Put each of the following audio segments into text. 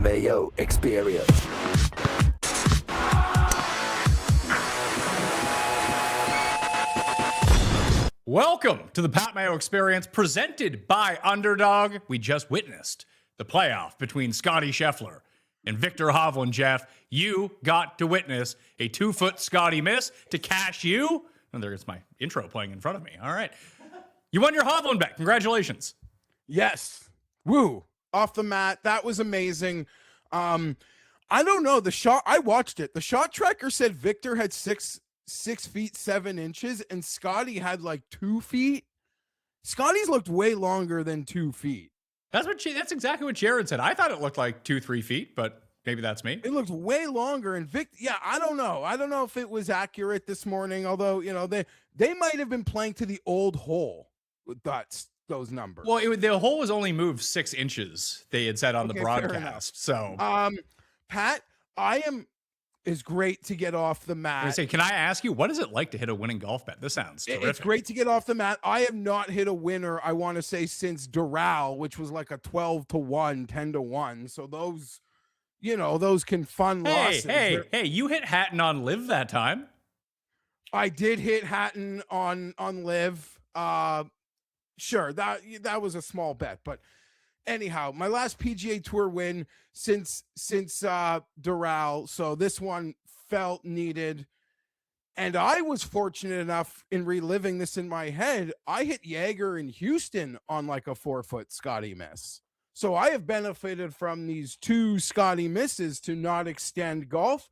Mayo experience. Welcome to the Pat Mayo Experience, presented by Underdog. We just witnessed the playoff between Scotty Scheffler and Viktor Hovland, Jeff. You got to witness a 2-foot Scotty miss to cash you. And there's my intro playing in front of me. All right. You won your Hovland bet. Congratulations. Yes. Woo. Off the mat. That was amazing. I don't know. The shot, I watched it. The shot tracker said Viktor had 6 feet 7 inches and Scotty had like 2 feet. Scotty's looked way longer than 2 feet. That's exactly what Jared said. I thought it looked like 2-3 feet, but maybe that's me. It looked way longer. And I don't know. I don't know if it was accurate this morning, although, you know, they might have been playing to the old hole with those numbers. Well, the hole was only moved 6 inches, they had said on the broadcast. So, Pat, it's great to get off the mat. Can I ask you, what is it like to hit a winning golf bet? This sounds terrific. It's great to get off the mat. I have not hit a winner, I want to say, since Doral, which was like a 12-1, 10-1. So those, you know, those can fund losses. Hey, you hit Hatton on Live that time. I did hit Hatton on Live. Sure, that was a small bet, but anyhow, my last PGA Tour win since Doral, so this one felt needed. And I was fortunate enough in reliving this in my head. I hit Jaeger in Houston on like a 4-foot Scotty miss. So I have benefited from these 2 Scotty misses to not extend golf.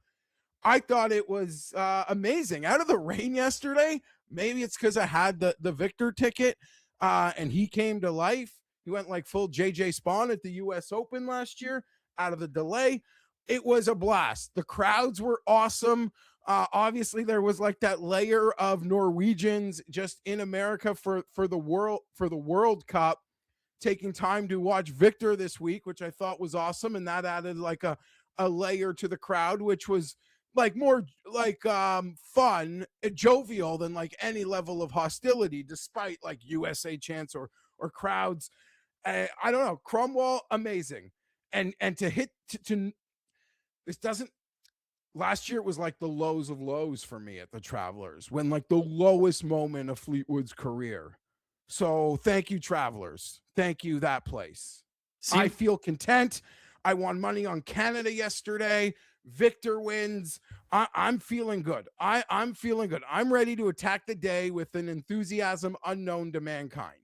I thought it was amazing. Out of the rain yesterday, maybe it's because I had the Viktor ticket and he came to life. He went like full JJ Spawn at the US Open last year out of the delay. It was a blast. The crowds were awesome. Obviously, there was like that layer of Norwegians just in America for the World Cup, taking time to watch Viktor this week, which I thought was awesome. And that added like a layer to the crowd, which was like more like fun, jovial than like any level of hostility, despite like USA chants or crowds. I don't know. Cromwell, amazing. And to hit to this doesn't. Last year it was like the lows of lows for me at the Travelers, when like the lowest moment of Fleetwood's career. So thank you, Travelers. Thank you, that place. I feel content. I won money on Canada yesterday. Viktor wins. I'm feeling good. I'm feeling good. I'm ready to attack the day with an enthusiasm unknown to mankind.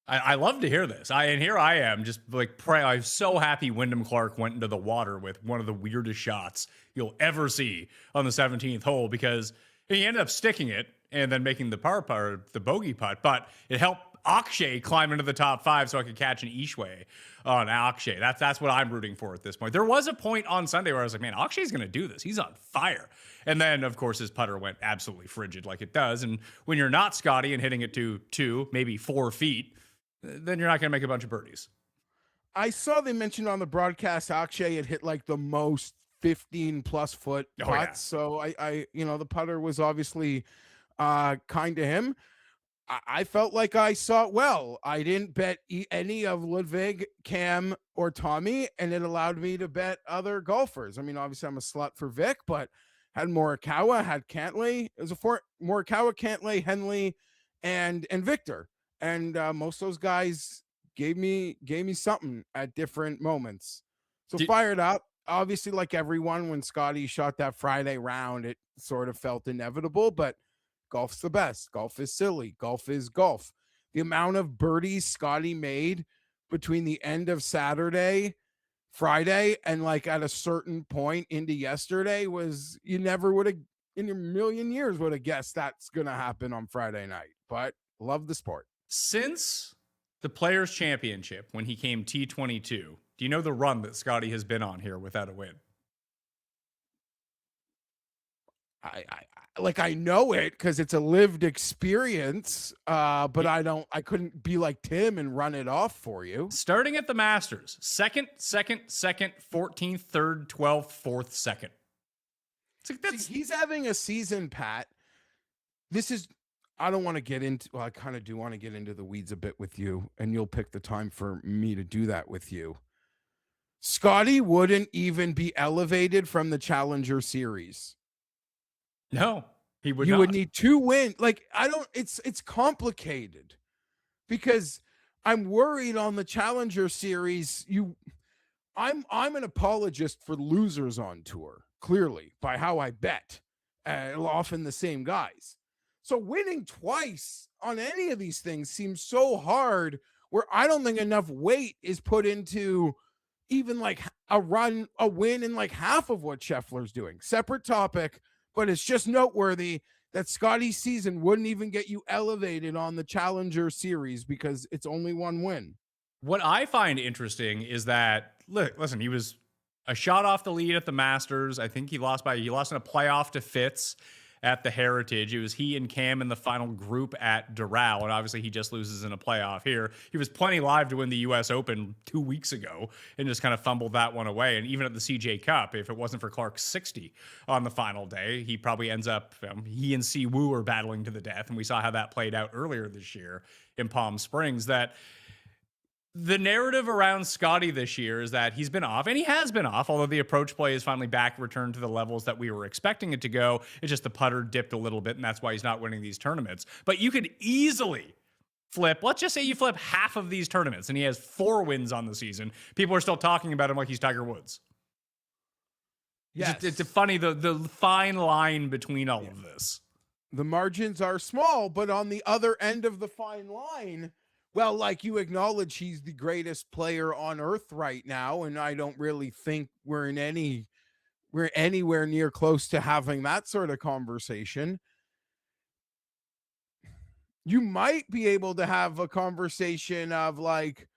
I love to hear this. And here I am, just like I'm so happy Wyndham Clark went into the water with one of the weirdest shots you'll ever see on the 17th hole, because he ended up sticking it and then making the the bogey putt, but it helped Akshay climb into the top 5 so I could catch an Ishway on Akshay. That's what I'm rooting for at this point. There was a point on Sunday where I was like, man, Akshay's going to do this. He's on fire. And then, of course, his putter went absolutely frigid like it does. And when you're not Scotty and hitting it to 2, maybe 4 feet, then you're not going to make a bunch of birdies. I saw they mentioned on the broadcast Akshay had hit like the most 15+ foot putts. Oh, yeah. So I the putter was obviously kind to him. I felt like I saw it well. I didn't bet any of Ludwig, Cam, or Tommy, and it allowed me to bet other golfers. I mean, obviously I'm a slut for Vic, but had Morikawa, had Cantlay. It was Morikawa, Cantlay, Henley, and Viktor. And most of those guys gave me something at different moments. So fired up. Obviously, like everyone, when Scotty shot that Friday round, it sort of felt inevitable, but golf's the best. Golf is silly. Golf is golf. The amount of birdies Scotty made between the end of Friday, and like at a certain point into yesterday was, you never would have in a million years would have guessed that's going to happen on Friday night, but love the sport. Since the Players' Championship, when he came T22, do you know the run that Scotty has been on here without a win? I know it because it's a lived experience, but I couldn't be like Tim and run it off for you. Starting at the Masters, 2nd, 14th, 3rd, 12th, 4th, 2nd. He's having a season, Pat. I don't want to get into, well, I kind of do want to get into the weeds a bit with you, and you'll pick the time for me to do that with you. Scotty wouldn't even be elevated from the Challenger Series. No, he would You not. would need 2 wins. Like, it's complicated because I'm worried on the Challenger Series. I'm an apologist for losers on tour, clearly, by how I bet. Often the same guys. So winning twice on any of these things seems so hard, where I don't think enough weight is put into even like a win in like half of what Scheffler's doing. Separate topic, but it's just noteworthy that Scotty's season wouldn't even get you elevated on the Challenger Series because it's only 1 win. What I find interesting is that, listen, he was a shot off the lead at the Masters. I think he lost in a playoff to Fitz at the Heritage. It was he and Cam in the final group at Doral, and obviously he just loses in a playoff here. He was plenty live to win the U.S. Open 2 weeks ago and just kind of fumbled that one away. And even at the CJ Cup, if it wasn't for Clark's 60 on the final day, he probably ends up, he and Si Woo are battling to the death, and we saw how that played out earlier this year in Palm Springs. That the narrative around Scotty this year is that he's been off, and he has been off, although the approach play is finally back, returned to the levels that we were expecting it to go. It's just the putter dipped a little bit, and that's why he's not winning these tournaments. But you could easily flip, let's just say you flip half of these tournaments, and he has 4 wins on the season. People are still talking about him like he's Tiger Woods. Yes. It's funny, the fine line between all of this. The margins are small, but on the other end of the fine line, well, like, you acknowledge he's the greatest player on earth right now, and I don't really think we're anywhere near close to having that sort of conversation. You might be able to have a conversation of like,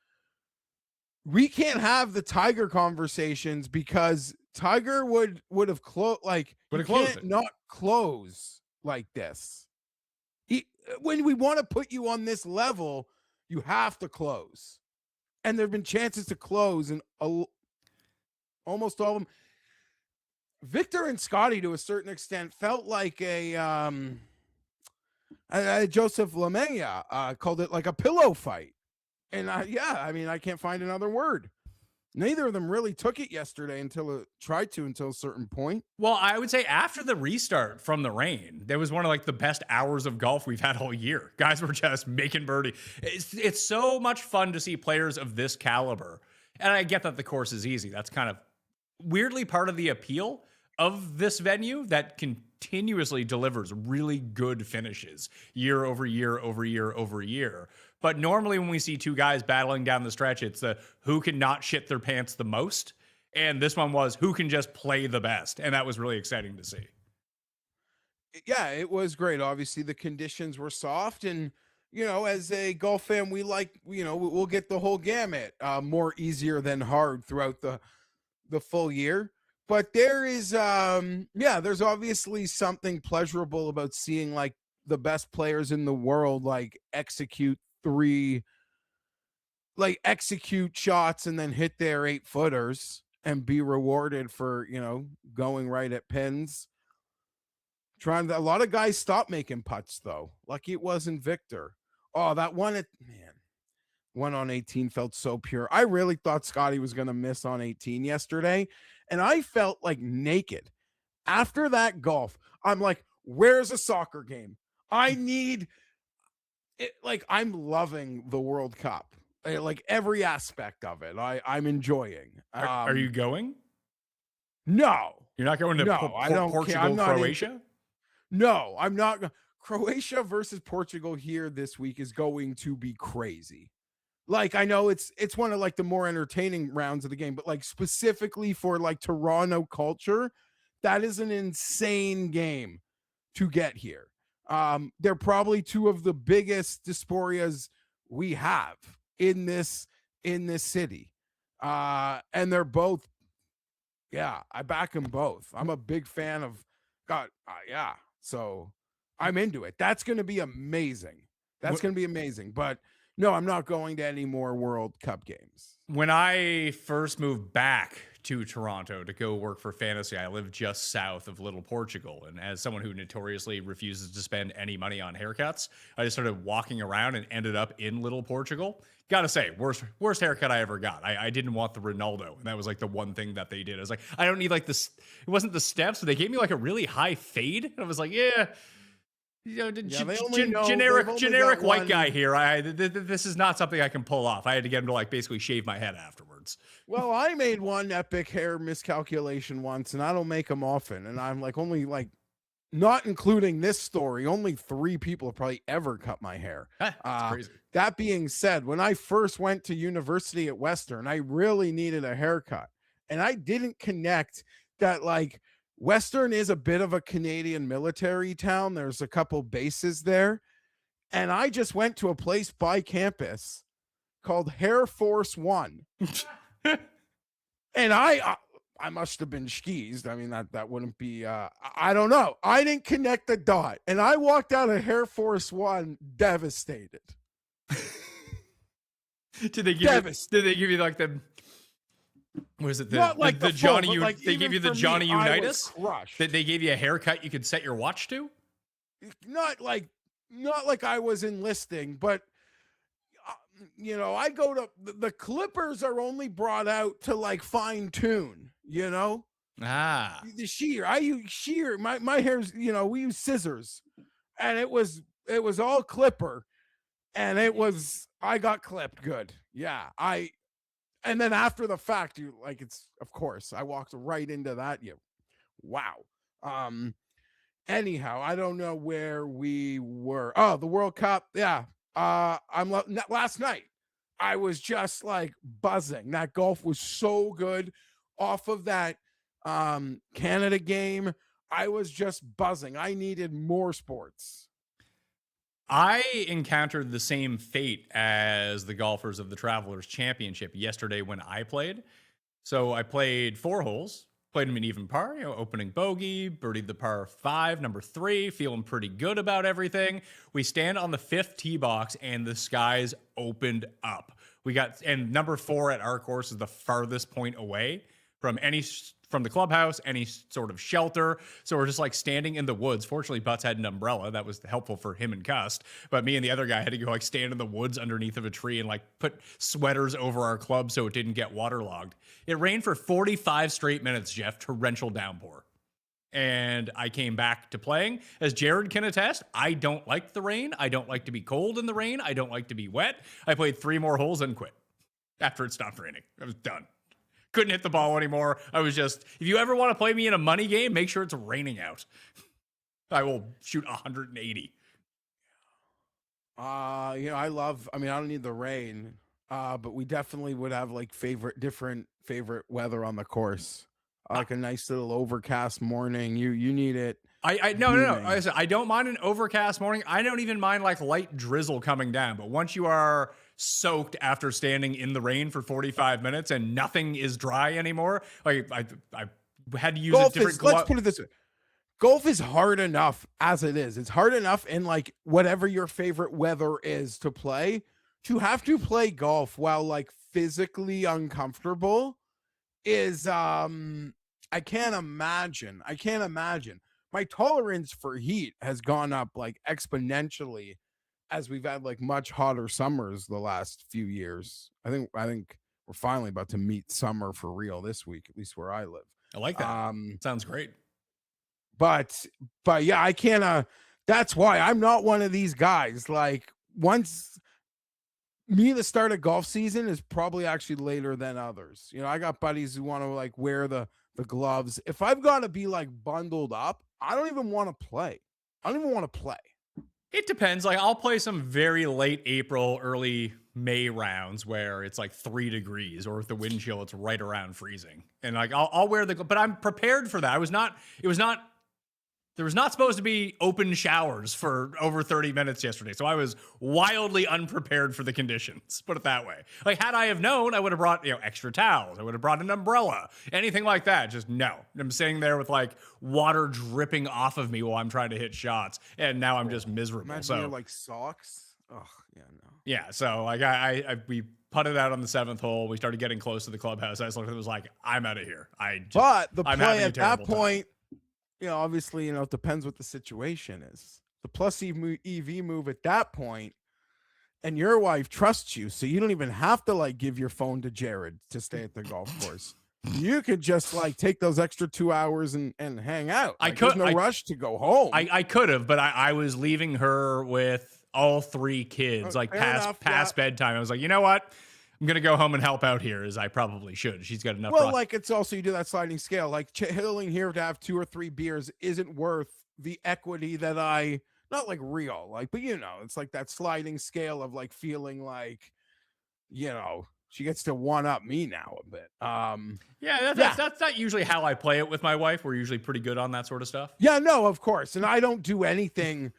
we can't have the Tiger conversations because Tiger would have closed, like, Would have you closed can't it. not close like this. When we want to put you on this level, you have to close. And there have been chances to close in almost all of them. Viktor and Scotty, to a certain extent, felt like Joseph Lamegna called it like a pillow fight. And I can't find another word. Neither of them really took it yesterday until a certain point. Well, I would say after the restart from the rain, there was one of like the best hours of golf we've had all year. Guys were just making birdie. It's so much fun to see players of this caliber. And I get that the course is easy. That's kind of weirdly part of the appeal of this venue that continuously delivers really good finishes year over year over year over year. But normally when we see 2 guys battling down the stretch, it's the who can not shit their pants the most. And this one was who can just play the best. And that was really exciting to see. Yeah, it was great. Obviously, the conditions were soft. And, as a golf fan, we like, we'll get the whole gamut, more easier than hard throughout the full year. But there is, there's obviously something pleasurable about seeing like the best players in the world, like execute shots and then hit their 8-footers and be rewarded for, going right at pins. A lot of guys stopped making putts though. Lucky it wasn't Viktor. Oh, that one on 18 felt so pure. I really thought Scotty was going to miss on 18 yesterday, and I felt like naked. After that golf, I'm like, where's a soccer game? I need it. Like, I'm loving the World Cup. Like, every aspect of it. I'm enjoying. Are you going? No. You're not going to I don't Portugal, care. I'm not Croatia? No, I'm not. Croatia versus Portugal here this week is going to be crazy. Like, I know it's one of like the more entertaining rounds of the game, but like specifically for like Toronto culture, that is an insane game to get here. They're probably 2 of the biggest diasporas we have in this city. And they're both, I back them both. I'm a big fan of God. So I'm into it. That's going to be amazing. But no, I'm not going to any more World Cup games. When I first moved back to Toronto to go work for Fantasy. I live just south of Little Portugal. And as someone who notoriously refuses to spend any money on haircuts, I just started walking around and ended up in Little Portugal. Gotta say, worst haircut I ever got. I didn't want the Ronaldo. And that was like the one thing that they did. I was like, I don't need like this. It wasn't the steps. So they gave me like a really high fade. And I was like, yeah. Generic white guy here. This is not something I can pull off. I had to get him to like basically shave my head afterwards. Well, I made one epic hair miscalculation once, and I don't make them often. And I'm like, only like, not including this story, only 3 people have probably ever cut my hair. That's crazy. That being said, when I first went to university at Western, I really needed a haircut, and I didn't connect that like Western is a bit of a Canadian military town. There's a couple bases there. And I just went to a place by campus called Air Force One. And I must have been skeezed. I mean, that wouldn't be, I don't know. I didn't connect the dot. And I walked out of Air Force One devastated. Did they give you like the... Was it the Johnny? They gave you the Johnny Unitas. That they gave you a haircut you could set your watch to. Not like I was enlisting, but I go to the clippers are only brought out to like fine tune. The shear. I use shear. My hair's. We use scissors, and it was all clipper, and I got clipped good. Yeah, And then after the fact, of course, I walked right into that. Wow. Anyhow, I don't know where we were. Oh, the World Cup. Yeah. Last night, I was just like buzzing. That golf was so good off of that Canada game. I was just buzzing. I needed more sports. I encountered the same fate as the golfers of the Travelers Championship yesterday when I played. So I played 4 holes, played them in even par, opening bogey, birdied the par 5, number 3, feeling pretty good about everything. We stand on the 5th tee box and the skies opened up. And number 4 at our course is the farthest point away from the clubhouse, any sort of shelter. So we're just like standing in the woods. Fortunately, Butts had an umbrella. That was helpful for him and Cust. But me and the other guy had to go like stand in the woods underneath of a tree and like put sweaters over our club so it didn't get waterlogged. It rained for 45 straight minutes, Jeff, torrential downpour. And I came back to playing. As Jared can attest, I don't like the rain. I don't like to be cold in the rain. I don't like to be wet. I played 3 more holes and quit after it stopped raining. I was done. Couldn't hit the ball anymore. I was just, if you ever want to play me in a money game, make sure it's raining out. I will shoot 180. I don't need the rain, but we definitely would have like different favorite weather on the course. Like a nice little overcast morning. You need it. No. I don't mind an overcast morning. I don't even mind like light drizzle coming down. But once you are soaked after standing in the rain for 45 minutes and nothing is dry anymore, like I had to use a different glove. Let's put it this way. Golf is hard enough as it is. It's hard enough in like whatever your favorite weather is to play. To have to play golf while like physically uncomfortable is I can't imagine. My tolerance for heat has gone up like exponentially as we've had like much hotter summers the last few years. I think we're finally about to meet summer for real this week, at least where I live. I like that. Sounds great. But yeah, I can't. That's why I'm not one of these guys. Like the start of golf season is probably actually later than others. I got buddies who want to like wear the gloves. If I've got to be like bundled up, I don't even want to play. It depends. Like I'll play some very late April, early May rounds where it's like 3 degrees, or with the wind chill, it's right around freezing. And like I'll wear but I'm prepared for that. There was not supposed to be open showers for over 30 minutes yesterday. So I was wildly unprepared for the conditions, put it that way. Like had I have known, I would have brought, extra towels. I would have brought an umbrella, anything like that. Just no. I'm sitting there with like water dripping off of me while I'm trying to hit shots. And now I'm just miserable. Imagine you're like socks. Oh, yeah, no. Yeah. So like we putted out on the 7th hole. We started getting close to the clubhouse. I just looked at it, was like, I'm out of here. But the I'm play having a at that terrible time. point, obviously, it depends what the situation is. The plus EV move at that point, and your wife trusts you, so you don't even have to like give your phone to Jared to stay at the golf course. You could just like take those extra 2 hours and hang out. Like, there's no rush to go home. I could have, but I was leaving her with all 3 kids, like past bedtime. I was like, you know what? I'm going to go home and help out here, as I probably should. She's got enough. Well, like, it's also, you do that sliding scale. Like, chilling here to have 2 or 3 beers isn't worth the equity that not like real, like, but it's like that sliding scale of like feeling like, she gets to one up me now a bit. That's not usually how I play it with my wife. We're usually pretty good on that sort of stuff. Yeah, no, of course. And I don't do anything.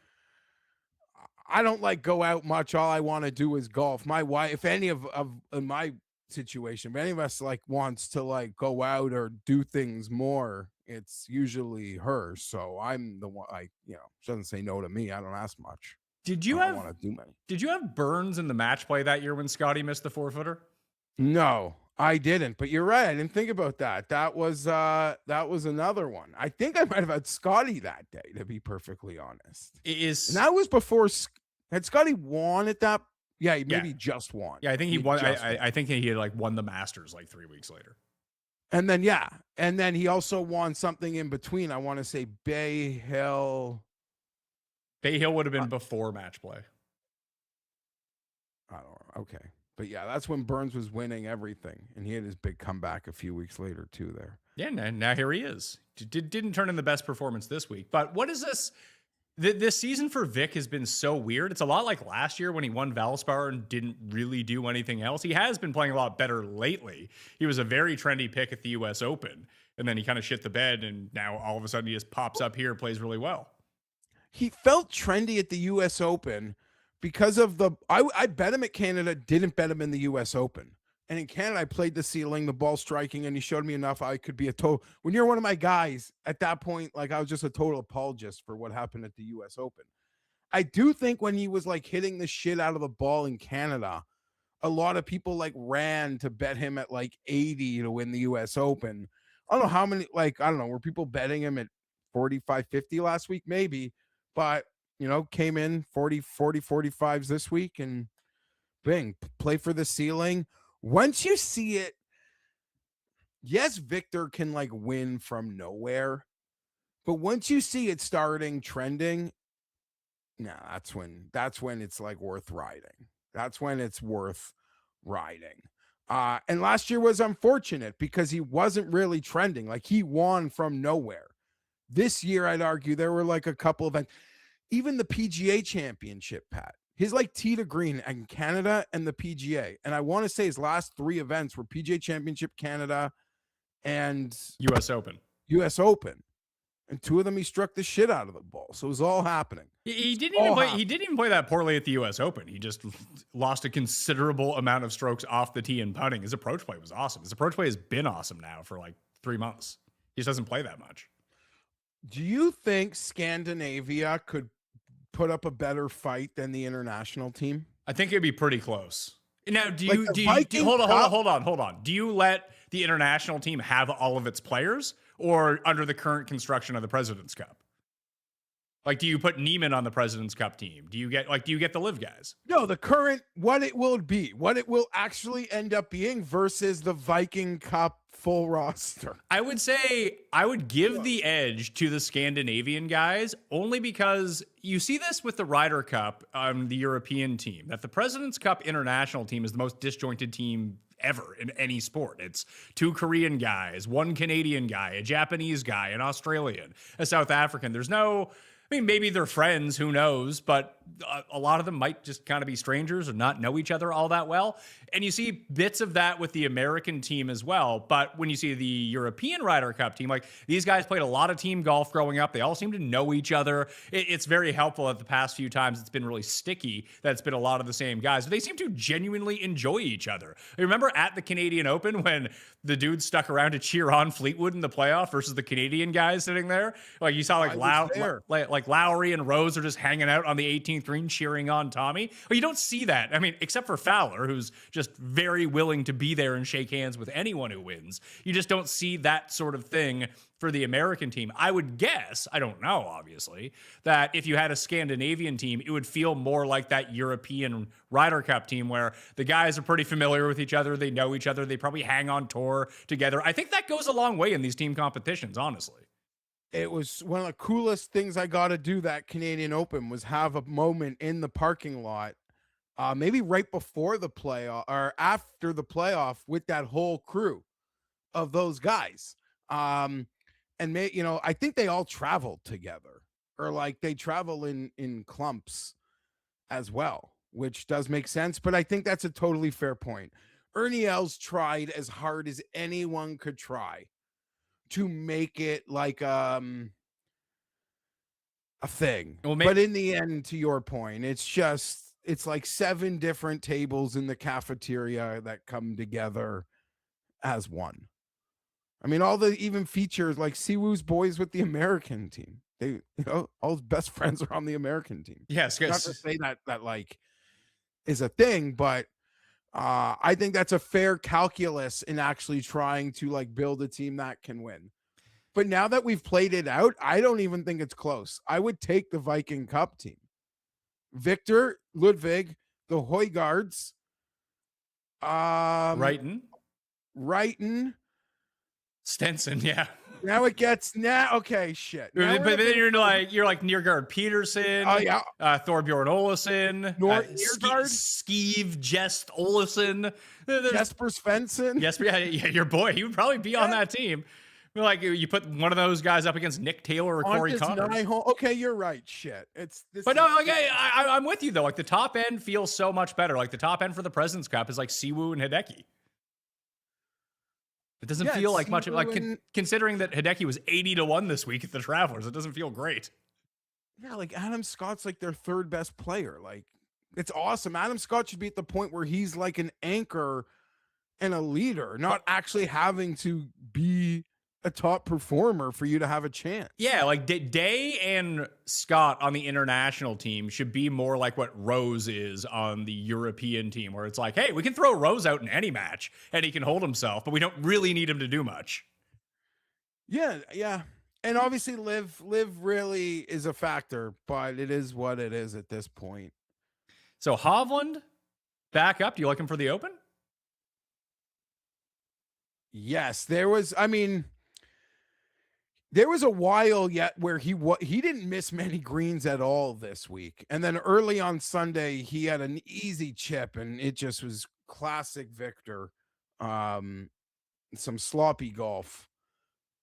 I don't like go out much. All I want to do is golf. My wife, if any of in my situation, if any of us like wants to like go out or do things more, it's usually her. So I'm the one, she doesn't say no to me. I don't ask much. Did you have Burns in the match play that year when Scotty missed the 4-footer? No, I didn't. But you're right. I didn't think about that. That was another one. I think I might have had Scotty that day, to be perfectly honest. And that was before had Scotty won at that. Yeah, maybe just won. Yeah, I think he won. I think he had like won the Masters like 3 weeks later. And then he also won something in between. I want to say Bay Hill. Bay Hill would have been before match play. I don't know. Okay. But yeah, that's when Burns was winning everything. And he had his big comeback a few weeks later too there. Yeah, now here he is. Didn't turn in the best performance this week. But what is this? This season for Vic has been so weird. It's a lot like last year when he won Valspar and didn't really do anything else. He has been playing a lot better lately. He was a very trendy pick at the U.S. Open, and then he kind of shit the bed, and now all of a sudden he just pops up here, plays really well. He felt trendy at the U.S. Open because of I bet him at Canada, didn't bet him in the U.S. Open. And in Canada, I played the ceiling, the ball striking, and he showed me enough I could be a total. When you're one of my guys, at that point, like, I was just a total apologist for what happened at the U.S. Open. I do think when he was like hitting the shit out of the ball in Canada, a lot of people like ran to bet him at like 80 to win the U.S. Open. I don't know how many, were people betting him at 45, 50 last week? Maybe, but came in 40, 45s this week and bing, play for the ceiling. Once you see it, yes, Viktor can like win from nowhere, but once you see it starting trending, that's when it's like worth riding. That's when it's worth riding. And last year was unfortunate because he wasn't really trending. Like, he won from nowhere. This year, I'd argue there were like a couple of, even the PGA Championship, Pat. His like tee to green in Canada and the PGA. And I want to say his last 3 events were PGA Championship, Canada, and U.S. Open. And 2 of them he struck the shit out of the ball. So it was all happening. He didn't even play that poorly at the U.S. Open. He just lost a considerable amount of strokes off the tee and putting. His approach play was awesome. His approach play has been awesome now for like 3 months. He just doesn't play that much. Do you think Scandinavia could put up a better fight than the international team? I think it'd be pretty close. Now, hold on. Do you let the international team have all of its players, or under the current construction of the President's Cup? Like, do you put Neiman on the President's Cup team? Do you get the live guys? No, the current, what it will actually end up being versus the Viking Cup full roster. I would say I would give the edge to the Scandinavian guys only because you see this with the Ryder Cup, the European team, that the President's Cup international team is the most disjointed team ever in any sport. It's 2 Korean guys, 1 Canadian guy, a Japanese guy, an Australian, a South African. There's no, maybe they're friends, who knows, but a lot of them might just kind of be strangers or not know each other all that well. And you see bits of that with the American team as well. But when you see the European Ryder Cup team, like, these guys played a lot of team golf growing up. They all seem to know each other. It's very helpful that the past few times it's been really sticky, that it's been a lot of the same guys. But they seem to genuinely enjoy each other. I remember at the Canadian Open when the dudes stuck around to cheer on Fleetwood in the playoff versus the Canadian guys sitting there. Like, you saw like Lowry and Rose are just hanging out on the 18th 18th green cheering on Tommy. Well, you don't see that. I mean, except for Fowler, who's just very willing to be there and shake hands with anyone who wins. You just don't see that sort of thing for the American team. I would guess, I don't know, obviously, that if you had a Scandinavian team, it would feel more like that European Ryder Cup team where the guys are pretty familiar with each other. They know each other. They probably hang on tour together. I think that goes a long way in these team competitions, honestly. It was one of the coolest things I got to do that Canadian Open was have a moment in the parking lot, maybe right before the playoff or after the playoff with that whole crew of those guys. And I think they all traveled together, or like they travel in clumps as well, which does make sense. But I think that's a totally fair point. Ernie Els tried as hard as anyone could try to make it like a thing. Well, but in the end, to your point, it's like 7 different tables in the cafeteria that come together as one. I mean, all the even features like Siwoo's boys with the American team. They, all his best friends are on the American team. Yes, not to say that like is a thing, but I think that's a fair calculus in actually trying to like build a team that can win. But now that we've played it out, I don't even think it's close. I would take the Viking Cup team. Victor, Ludwig, the Højgaards, Wrighton, Stenson, yeah. Now it gets okay, shit. But then you're like Niergaard Peterson, Thorbjorn Olesen, Skeev Jest Olesen, Jesper Svensson. Yes, yeah, your boy. He would probably be on that team. Like you put one of those guys up against Nick Taylor or Corey Connors. Okay, you're right. Shit, I'm with you though. Like the top end feels so much better. Like the top end for the President's Cup is like Siwoo and Hideki. It doesn't feel like much. Considering that Hideki was 80-1 this week at the Travelers, it doesn't feel great. Yeah, like Adam Scott's like their 3rd best player. Like it's awesome. Adam Scott should be at the point where he's like an anchor and a leader, not actually having to be a top performer for you to have a chance. Yeah, like Day and Scott on the international team should be more like what Rose is on the European team, where it's like, hey, we can throw Rose out in any match and he can hold himself, but we don't really need him to do much. Yeah. And obviously Liv really is a factor, but it is what it is at this point. So Hovland back up. Do you like him for the Open? Yes, there was a while yet where he didn't miss many greens at all this week. And then early on Sunday, he had an easy chip and it just was classic Victor. Some sloppy golf.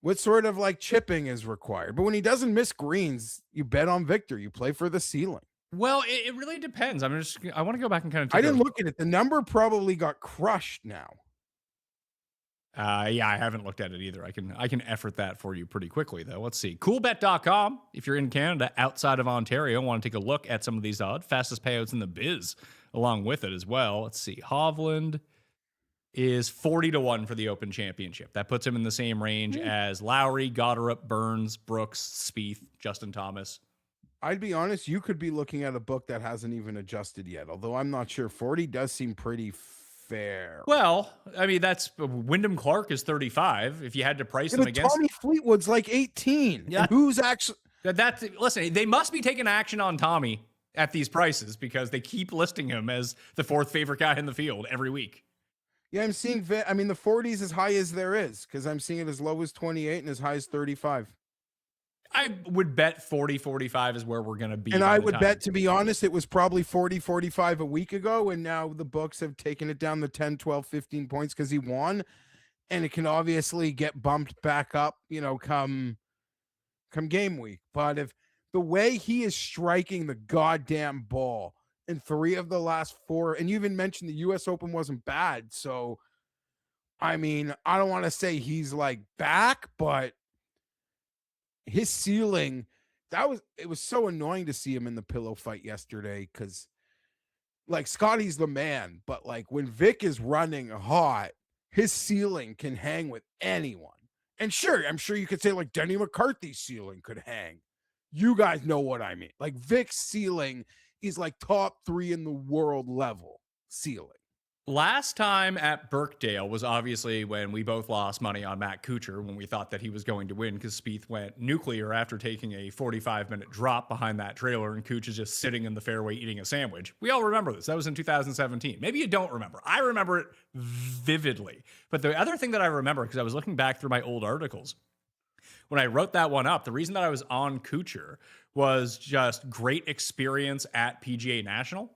What sort of like chipping is required? But when he doesn't miss greens, you bet on Victor. You play for the ceiling. Well, it really depends. I want to go back and kind of I didn't look at it. The number probably got crushed now. Yeah, I haven't looked at it either. I can effort that for you pretty quickly, though. Let's see. Coolbet.com. If you're in Canada, outside of Ontario, want to take a look at some of these odds. Fastest payouts in the biz, along with it as well. Let's see. Hovland is 40-1 for the Open Championship. That puts him in the same range as Lowry, Gotterup, Burns, Brooks, Spieth, Justin Thomas. I'd be honest, you could be looking at a book that hasn't even adjusted yet, although I'm not sure. 40 does seem pretty fair. Well, I mean, that's Wyndham Clark is 35. If you had to price them against Tommy Fleetwood's like 18. Yeah. And who's actually listen, they must be taking action on Tommy at these prices because they keep listing him as the 4th favorite guy in the field every week. Yeah, I'm seeing the 40s as high as there is because I'm seeing it as low as 28 and as high as 35. I would bet 40, 45 is where we're going to be. And I would bet, to be honest, it was probably 40, 45 a week ago. And now the books have taken it down to 10, 12, 15 points because he won. And it can obviously get bumped back up, come game week. But if the way he is striking the goddamn ball in 3 of the last 4, and you even mentioned the US Open wasn't bad. So, I mean, I don't want to say he's like back, but his ceiling, it was so annoying to see him in the pillow fight yesterday because like Scotty's the man, but like when Vic is running hot, his ceiling can hang with anyone. And sure, I'm sure you could say like Denny McCarthy's ceiling could hang. You guys know what I mean. Like Vic's ceiling is like top 3 in the world level ceiling. Last time at Birkdale was obviously when we both lost money on Matt Kuchar when we thought that he was going to win because Spieth went nuclear after taking a 45-minute drop behind that trailer and Kuch is just sitting in the fairway eating a sandwich. We all remember this. That was in 2017. Maybe you don't remember. I remember it vividly. But the other thing that I remember, because I was looking back through my old articles, when I wrote that one up, the reason that I was on Kuchar was just great experience at PGA National.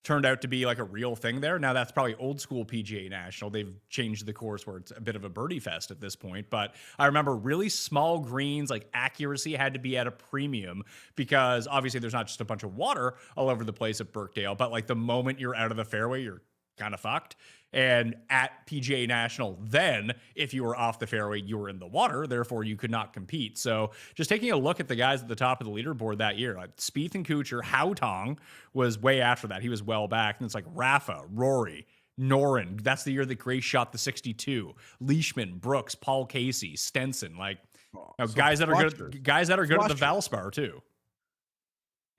Turned out to be like a real thing there. Now that's probably old school PGA National. They've changed the course where it's a bit of a birdie fest at this point. But I remember really small greens, like accuracy had to be at a premium because obviously there's not just a bunch of water all over the place at Birkdale, but like the moment you're out of the fairway, you're kind of fucked. And at PGA National, then if you were off the fairway, you were in the water. Therefore, you could not compete. So just taking a look at the guys at the top of the leaderboard that year, like Spieth and Kuchar, Haotong was way after that. He was well back. And it's like Rafa, Rory, Noren. That's the year that Grace shot the 62. Leishman, Brooks, Paul Casey, Stenson. Like guys that are good at the Valspar too.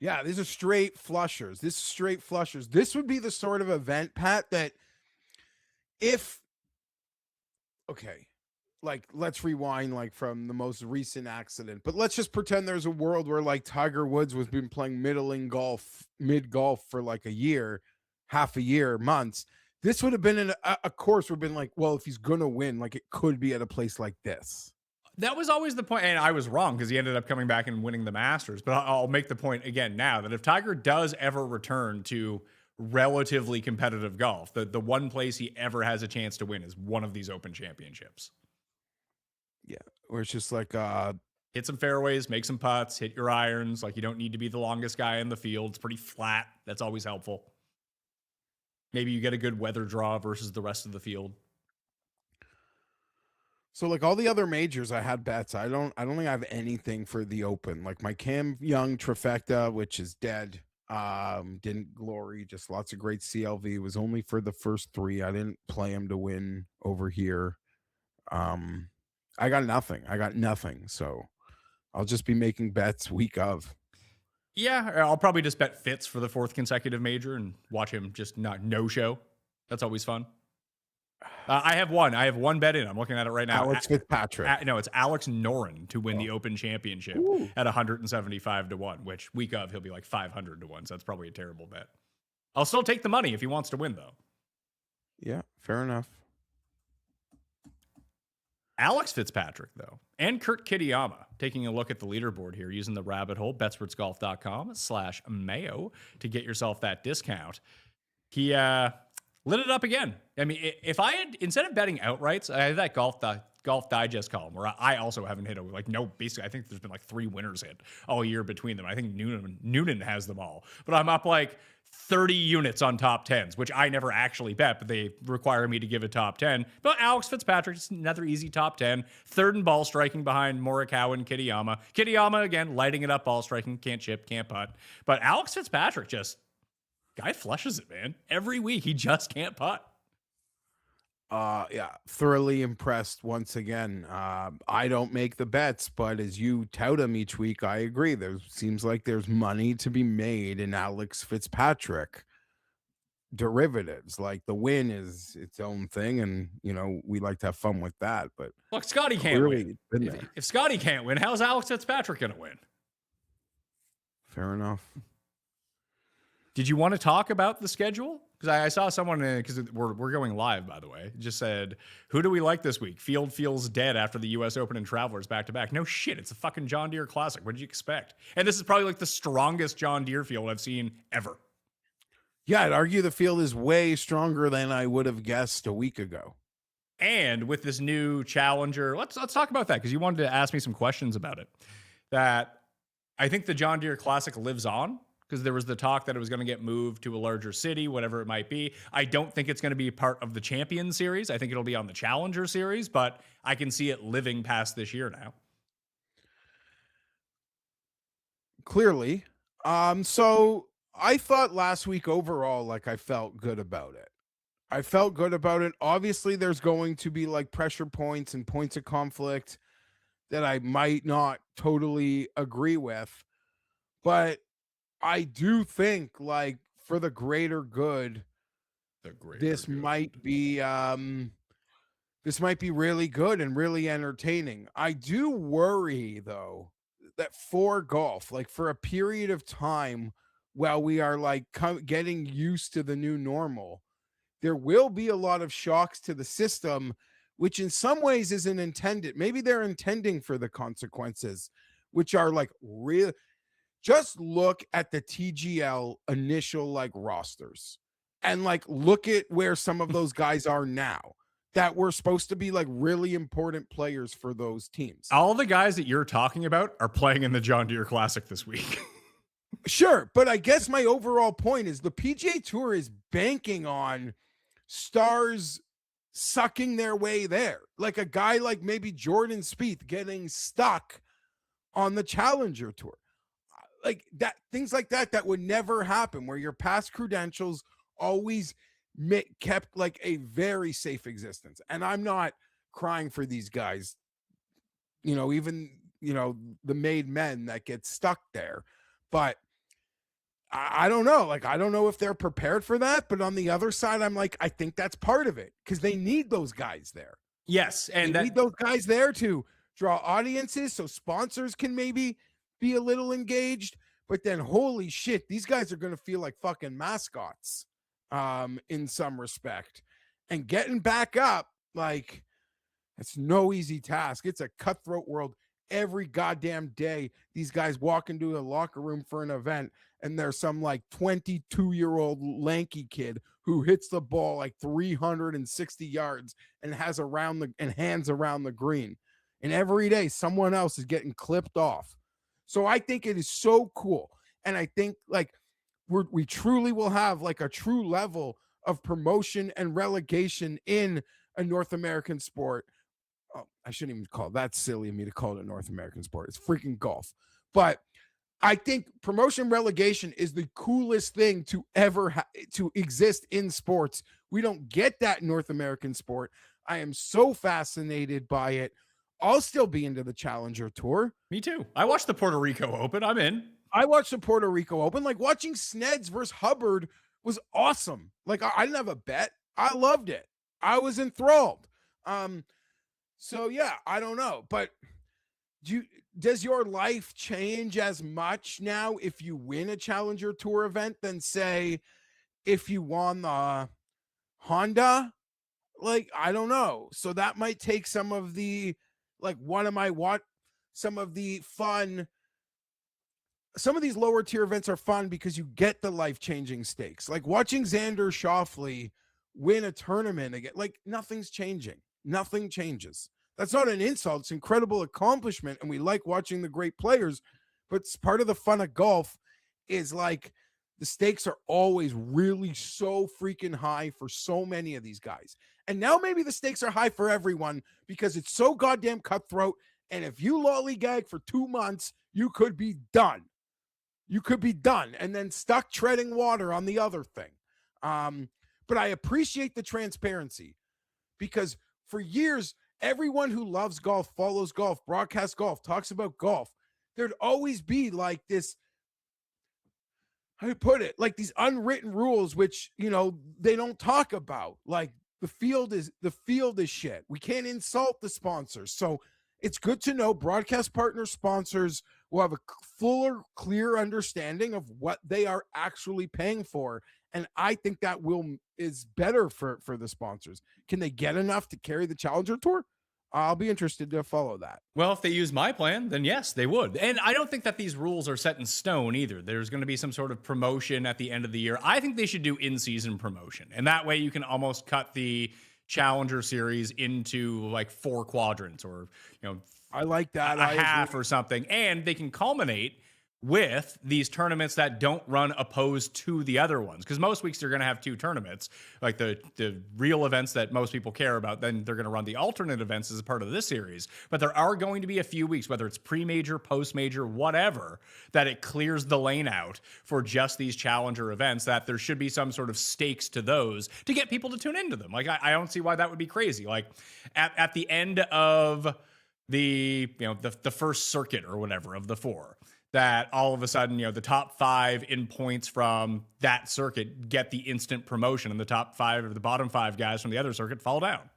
Yeah, these are straight flushers. This would be the sort of event, Pat, that let's rewind like from the most recent accident, but let's just pretend there's a world where like Tiger Woods was been playing mid golf for like a year, half a year, months. This would have been a course would have been like, well, if he's going to win, like it could be at a place like this. That was always the point, and I was wrong because he ended up coming back and winning the Masters. But I'll make the point again now that if Tiger does ever return to relatively competitive golf, the one place he ever has a chance to win is one of these Open Championships. Yeah, where it's just like hit some fairways, make some putts, hit your irons. Like you don't need to be the longest guy in the field. It's pretty flat. That's always helpful. Maybe you get a good weather draw versus the rest of the field. So like all the other majors I had bets. I don't think I have anything for the Open. Like my Cam Young trifecta, which is dead. Didn't glory, just lots of great CLV. It was only for the first 3. I didn't play him to win over here. I got nothing. So I'll just be making bets week of. Yeah, I'll probably just bet Fitz for the 4th consecutive major and watch him just no show. That's always fun. I have one bet in. I'm looking at it right now. Alex Fitzpatrick. No, it's Alex Noren to win the Open Championship at 175 to 1, which week of he'll be like 500 to 1. So that's probably a terrible bet. I'll still take the money if he wants to win, though. Yeah, fair enough. Alex Fitzpatrick, though, and Kurt Kitayama taking a look at the leaderboard here using the rabbit hole, betswordsgolf.com/Mayo to get yourself that discount. He lit it up again. I mean, if I had, instead of betting outrights, I had that Golf Digest column where I also haven't hit basically, I think there's been like 3 winners hit all year between them. I think Noonan has them all, but I'm up like 30 units on top 10s, which I never actually bet, but they require me to give a top 10. But Alex Fitzpatrick is another easy top 10. 3rd in ball striking behind Morikawa and Kitayama. Kitayama, again, lighting it up, ball striking, can't chip, can't putt. But Alex Fitzpatrick guy flushes it, man. Every week, he just can't putt. Yeah, thoroughly impressed once again. I don't make the bets, but as you tout him each week, I agree. There seems like there's money to be made in Alex Fitzpatrick derivatives. Like the win is its own thing, and we like to have fun with that. But look, Scotty can't win. If Scotty can't win, how's Alex Fitzpatrick going to win? Fair enough. Did you want to talk about the schedule? Because I saw someone, because we're going live, by the way, just said, who do we like this week? Field feels dead after the U.S. Open and Travelers back-to-back. No shit, it's a fucking John Deere Classic. What did you expect? And this is probably like the strongest John Deere field I've seen ever. Yeah, I'd argue the field is way stronger than I would have guessed a week ago. And with this new Challenger, let's talk about that, because you wanted to ask me some questions about it. That I think the John Deere Classic lives on, because there was the talk that it was going to get moved to a larger city, whatever it might be. I don't think it's going to be part of the Champion Series. I think it'll be on the Challenger Series, but I can see it living past this year now. Clearly. So I thought last week overall, like I felt good about it. Obviously, there's going to be like pressure points and points of conflict that I might not totally agree with, but I do think, like, for the greater good, The greater this good. might be this might be really good and really entertaining. I do worry though that for golf, like for a period of time while we are like getting used to the new normal, there will be a lot of shocks to the system, which in some ways isn't intended. Maybe they're intending for the consequences, which are like real. Just look at the TGL initial like rosters and like look at where some of those guys are now that were supposed to be like really important players for those teams. All the guys that you're talking about are playing in the John Deere Classic this week. Sure, but I guess my overall point is the PGA Tour is banking on stars sucking their way there. Like a guy like maybe Jordan Spieth getting stuck on the Challenger Tour. Like that, things like that would never happen, where your past credentials always kept like a very safe existence. And I'm not crying for these guys, even the made men that get stuck there, but I don't know. Like, I don't know if they're prepared for that. But on the other side, I'm like, I think that's part of it because they need those guys there. Yes, and they need those guys there to draw audiences so sponsors can maybe be a little engaged. But then, holy shit, these guys are going to feel like fucking mascots in some respect. And getting back up, like, it's no easy task. It's a cutthroat world. Every goddamn day, these guys walk into a locker room for an event, and there's some like 22-year-old lanky kid who hits the ball like 360 yards and hands around the green. And every day, someone else is getting clipped off. So I think it is so cool. And I think like we truly will have like a true level of promotion and relegation in a North American sport. Oh, I shouldn't even call it. That's silly of me to call it a North American sport. It's freaking golf. But I think promotion relegation is the coolest thing to ever to exist in sports. We don't get that in North American sport. I am so fascinated by it. I'll still be into the Challenger Tour. Me too. I watched the Puerto Rico Open. I'm in. I watched the Puerto Rico Open. Like watching Sneds versus Hubbard was awesome. Like I didn't have a bet. I loved it. I was enthralled. So yeah, I don't know, but does your life change as much now if you win a Challenger Tour event than say if you won the Honda? Like, I don't know. So that might take some of the some of the fun. Some of these lower tier events are fun because you get the life-changing stakes. Like watching Xander Schauffele win a tournament again, like nothing's changing. Nothing changes. That's not an insult. It's an incredible accomplishment, and we like watching the great players, but it's part of the fun of golf is like the stakes are always really so freaking high for so many of these guys. And now maybe the stakes are high for everyone because it's so goddamn cutthroat, and if you lollygag for 2 months, you could be done. You could be done and then stuck treading water on the other thing. But I appreciate the transparency because for years, everyone who loves golf, follows golf, broadcasts golf, talks about golf, there'd always be like this, how do you put it? Like these unwritten rules, which, they don't talk about. Like the field is shit. We can't insult the sponsors. So it's good to know broadcast partner sponsors will have a fuller, clear understanding of what they are actually paying for. And I think that is better for the sponsors. Can they get enough to carry the Challenger Tour? I'll be interested to follow that. Well, if they use my plan, then yes, they would. And I don't think that these rules are set in stone either. There's going to be some sort of promotion at the end of the year. I think they should do in-season promotion. And that way you can almost cut the Challenger Series into like 4 quadrants or, I like that. A half or something. And they can culminate with these tournaments that don't run opposed to the other ones. Because most weeks they're going to have 2 tournaments, like the real events that most people care about. Then they're going to run the alternate events as a part of this series. But there are going to be a few weeks, whether it's pre-major, post-major, whatever, that it clears the lane out for just these Challenger events, that there should be some sort of stakes to those to get people to tune into them. Like, I don't see why that would be crazy. Like at the end of the first circuit or whatever of the 4, that all of a sudden, the top 5 in points from that circuit get the instant promotion, and the top 5 or the bottom 5 guys from the other circuit fall down.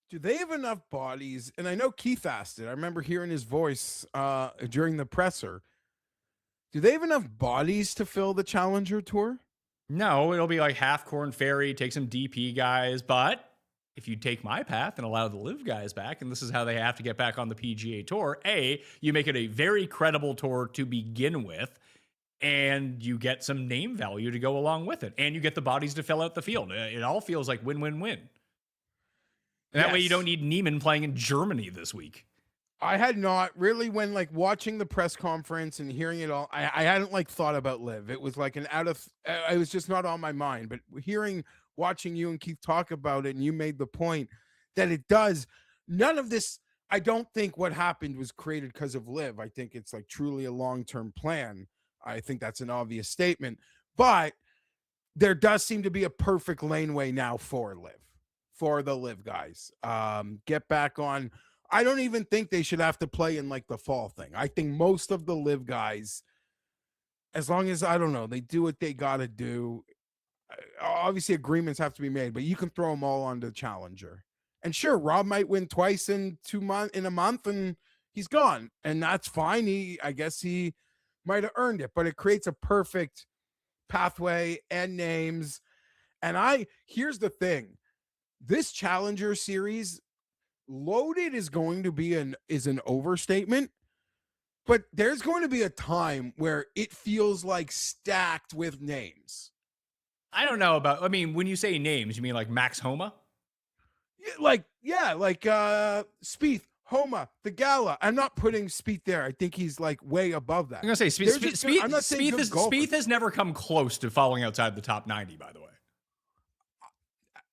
Do they have enough bodies? And I know Keith asked it. I remember hearing his voice during the presser. Do they have enough bodies to fill the Challenger Tour? No, it'll be like half Corn Ferry, take some DP guys. But if you take my path and allow the live guys back, and this is how they have to get back on the PGA Tour, you make it a very credible tour to begin with, and you get some name value to go along with it, and you get the bodies to fill out the field. It all feels like win-win-win. And that way you don't need Niemann playing in Germany this week. I had not really, when like watching the press conference and hearing it all, I hadn't like thought about live. It was like it was just not on my mind. But watching you and Keith talk about it, and you made the point that it does. None of this, I don't think what happened was created because of live. I think it's like truly a long-term plan. I think that's an obvious statement. But there does seem to be a perfect laneway now for the live guys. Get back on. I don't even think they should have to play in like the fall thing. I think most of the live guys, as long as, I don't know, they do what they got to do. Obviously agreements have to be made, but you can throw them all on the Challenger. And sure, Rob might win twice in a month and he's gone, and that's fine. I guess he might have earned it, but it creates a perfect pathway and names. And here's the thing. This Challenger series, loaded is going to be an overstatement, but there's going to be a time where it feels like stacked with names. I don't know about, when you say names, you mean like Max Homa? Like Spieth, Homa, the Gala. I'm not putting Spieth there. I think he's like way above that. I'm going to say Spieth has never come close to falling outside the top 90, by the way.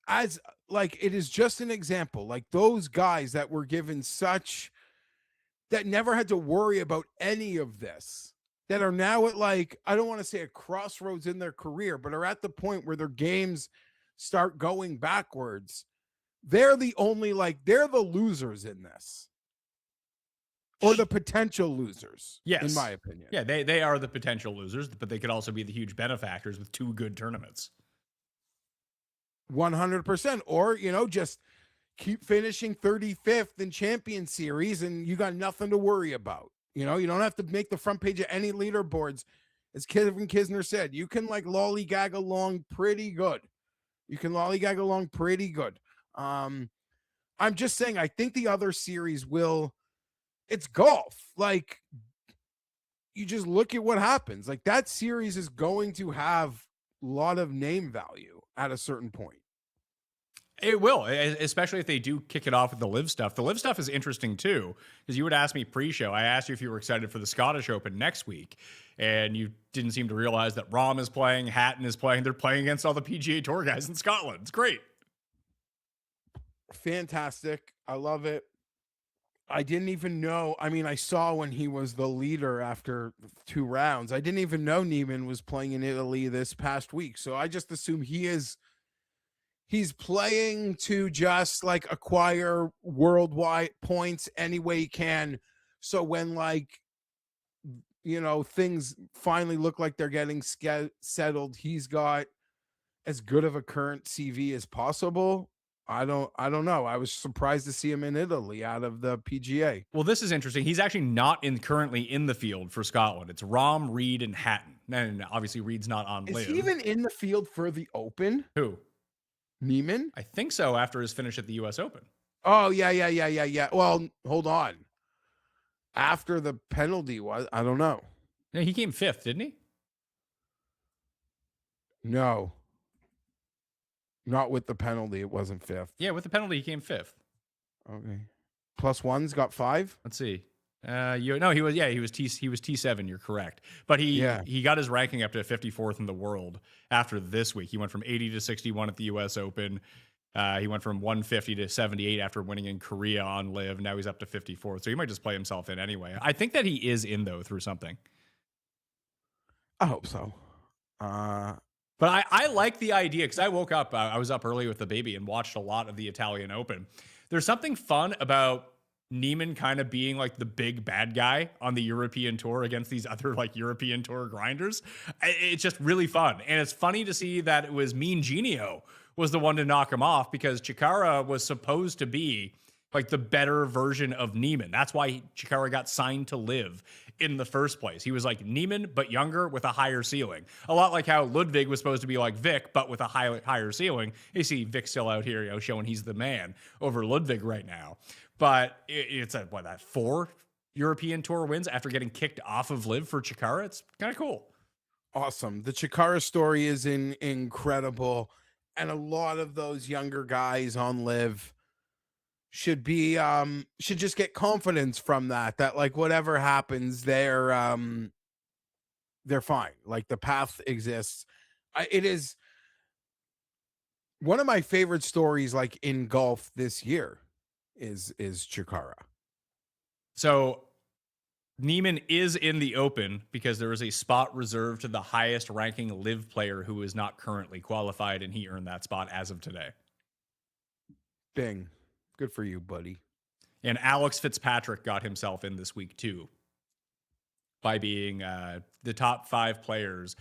As like, it is just an example, like those guys that were given that never had to worry about any of this, that are now at like, I don't want to say a crossroads in their career, but are at the point where their games start going backwards. They're the losers in this, or the potential losers. Yes, in my opinion. Yeah, they are the potential losers, but they could also be the huge benefactors with 2 good tournaments. 100%. Or, just keep finishing 35th in Champion Series and you got nothing to worry about. You don't have to make the front page of any leaderboards. As Kevin Kisner said, you can like lollygag along pretty good. I'm just saying, I think the other series it's golf. Like, you just look at what happens. Like, that series is going to have a lot of name value at a certain point. It will, especially if they do kick it off with the live stuff. The live stuff is interesting too, because you would ask me pre-show. I asked you if you were excited for the Scottish Open next week, and you didn't seem to realize that Rahm is playing, Hatton is playing. They're playing against all the PGA Tour guys in Scotland. It's great. Fantastic. I love it. I didn't even know. I saw when he was the leader after 2 rounds. I didn't even know Niemann was playing in Italy this past week. So I just assume he's playing to just like acquire worldwide points any way he can. So when things finally look like they're getting settled, he's got as good of a current CV as possible. I don't know. I was surprised to see him in Italy out of the PGA. Well, this is interesting. He's actually not currently in the field for Scotland. It's Rahm, Reed, and Hatton. And obviously Reed's not on live. Is he even in the field for the Open? Who? Niemann? I think so, after his finish at the US Open. Oh, yeah. Well, hold on. After the penalty I don't know. Yeah, he came 5th, didn't he? No. Not with the penalty. It wasn't 5th. Yeah, with the penalty, he came 5th. Okay. +1's got 5? Let's see. He was T7. You're correct, but he got his ranking up to 54th in the world after this week. He went from 80 to 61 at the U.S. Open. He went from 150 to 78 after winning in Korea on live. Now he's up to 54th, so he might just play himself in anyway. I think that he is in though through something. I hope so. But I like the idea because I woke up. I was up early with the baby and watched a lot of the Italian Open. There's something fun about Neiman kind of being like the big bad guy on the European tour against these other like European tour grinders. It's just really fun. And it's funny to see that it was Mean Genio was the one to knock him off, because Chikara was supposed to be like the better version of Neiman. That's why Chikara got signed to Live in the first place. He was like Neiman, but younger with a higher ceiling. A lot like how Ludwig was supposed to be like Vic, but with a higher ceiling. You see Vic still out here, you know, showing he's the man over Ludwig right now. But it's a, what, that 4 European Tour wins after getting kicked off of Live for Chikara. It's kind of cool. Awesome. The Chikara story is incredible. And a lot of those younger guys on Live should just get confidence from that like whatever happens, they're fine. Like the path exists. It is one of my favorite stories like in golf this year is Chikara. So Neiman is in the Open because there is a spot reserved to the highest ranking Live player who is not currently qualified, and he earned that spot as of today. Bing. Good for you, buddy. And Alex Fitzpatrick got himself in this week too by being the top 5 players.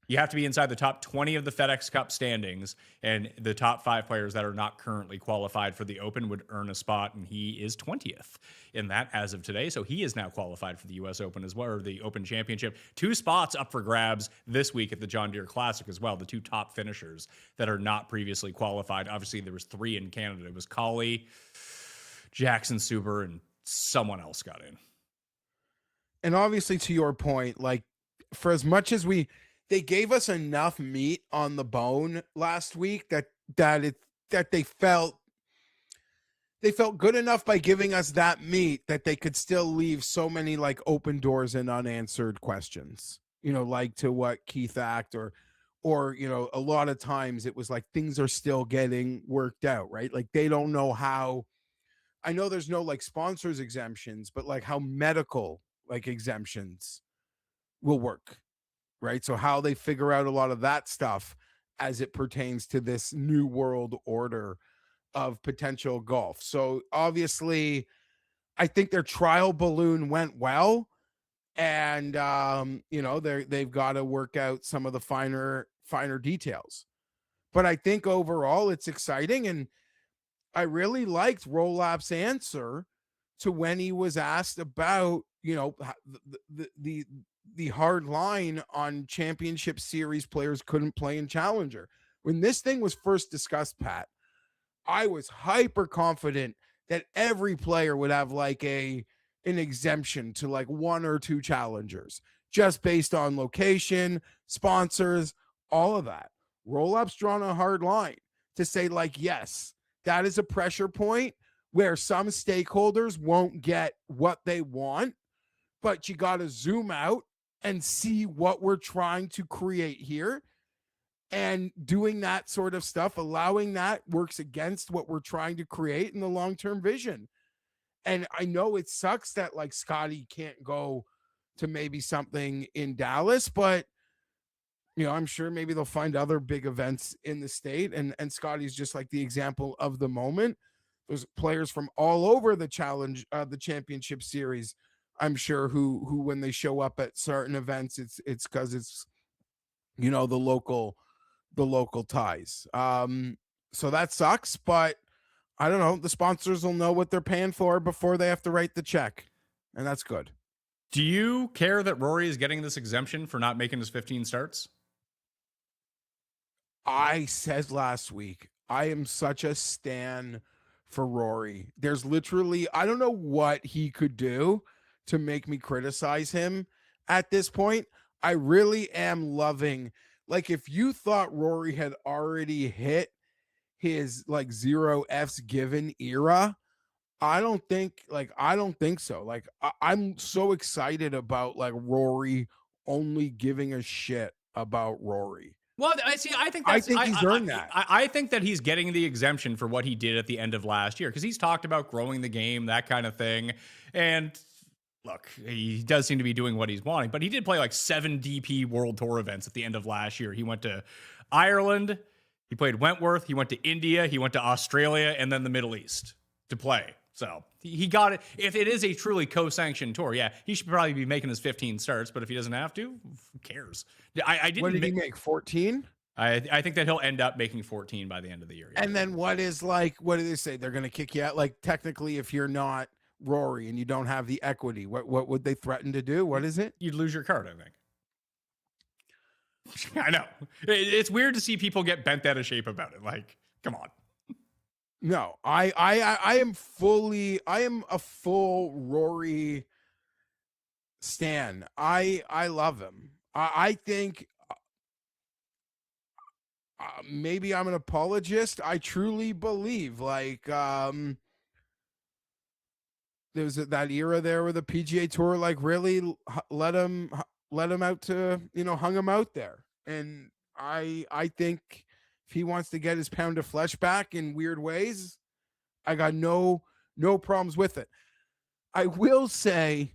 You have to be inside the top 20 of the FedEx Cup standings, and the top 5 players that are not currently qualified for the Open would earn a spot, and he is 20th in that as of today. So he is now qualified for the U.S. Open as well, or the Open Championship. 2 spots up for grabs this week at the John Deere Classic as well. The 2 top finishers that are not previously qualified. Obviously, there was 3 in Canada. It was Colley, Jackson Suber, and someone else got in. And obviously, to your point, like for as much as they gave us enough meat on the bone last week that they felt good enough by giving us that meat that they could still leave so many like open doors and unanswered questions, you know, like to what Keith act or, you know, a lot of times it was like things are still getting worked out, right? Like they don't know how, I know there's no like sponsors exemptions, but like how medical like exemptions will work. Right. So how they figure out a lot of that stuff as it pertains to this new world order of potential golf. So obviously, I think their trial balloon went well. And you know, they've got to work out some of the finer details. But I think overall it's exciting. And I really liked Rolap's answer to when he was asked about, you know, the hard line on championship series players couldn't play in Challenger. When this thing was first discussed, Pat, I was hyper confident that every player would have like an exemption to like 1 or 2 challengers just based on location, sponsors, all of that. Roll-up's drawn a hard line to say like, yes, that is a pressure point where some stakeholders won't get what they want, but you got to zoom out and see what we're trying to create here. And doing that sort of stuff, allowing that works against what we're trying to create in the long-term vision. And I know it sucks that like Scotty can't go to maybe something in Dallas, but you know, I'm sure maybe they'll find other big events in the state. And Scotty's just like the example of the moment. There's players from all over the challenge, the championship series, I'm sure who when they show up at certain events, it's because it's, you know, the local ties. So that sucks, but I don't know. The sponsors will know what they're paying for before they have to write the check, and that's good. Do you care that Rory is getting this exemption for not making his 15 starts? I said last week, I am such a stan for Rory. There's literally, I don't know what he could do to make me criticize him at this point. I really am loving, like, if you thought Rory had already hit his like 0 F's given era, I don't think so. Like, I'm so excited about like Rory only giving a shit about Rory. Well, I think he's earned that. I think that he's getting the exemption for what he did at the end of last year, because he's talked about growing the game, that kind of thing. And look, he does seem to be doing what he's wanting, but he did play like 7 DP World Tour events at the end of last year. He went to Ireland, he played Wentworth, he went to India, he went to Australia, and then the Middle East to play. So he got it. If it is a truly co-sanctioned tour, yeah, he should probably be making his 15 starts. But if he doesn't have to, who cares? I didn't. What did he make? 14? I think that he'll end up making 14 by the end of the year. Yeah. And then what do they say? They're going to kick you out? Like, technically, if you're not Rory and you don't have the equity, what would they threaten to do? What is it? You'd lose your card, I think. I know. It's weird to see people get bent out of shape about it. Like, come on. No, I am a full Rory stan. I love him. I think maybe I'm an apologist. I truly believe there was that era there where the PGA Tour really let him out to, hung him out there. And I think if he wants to get his pound of flesh back in weird ways, I got no problems with it. I will say,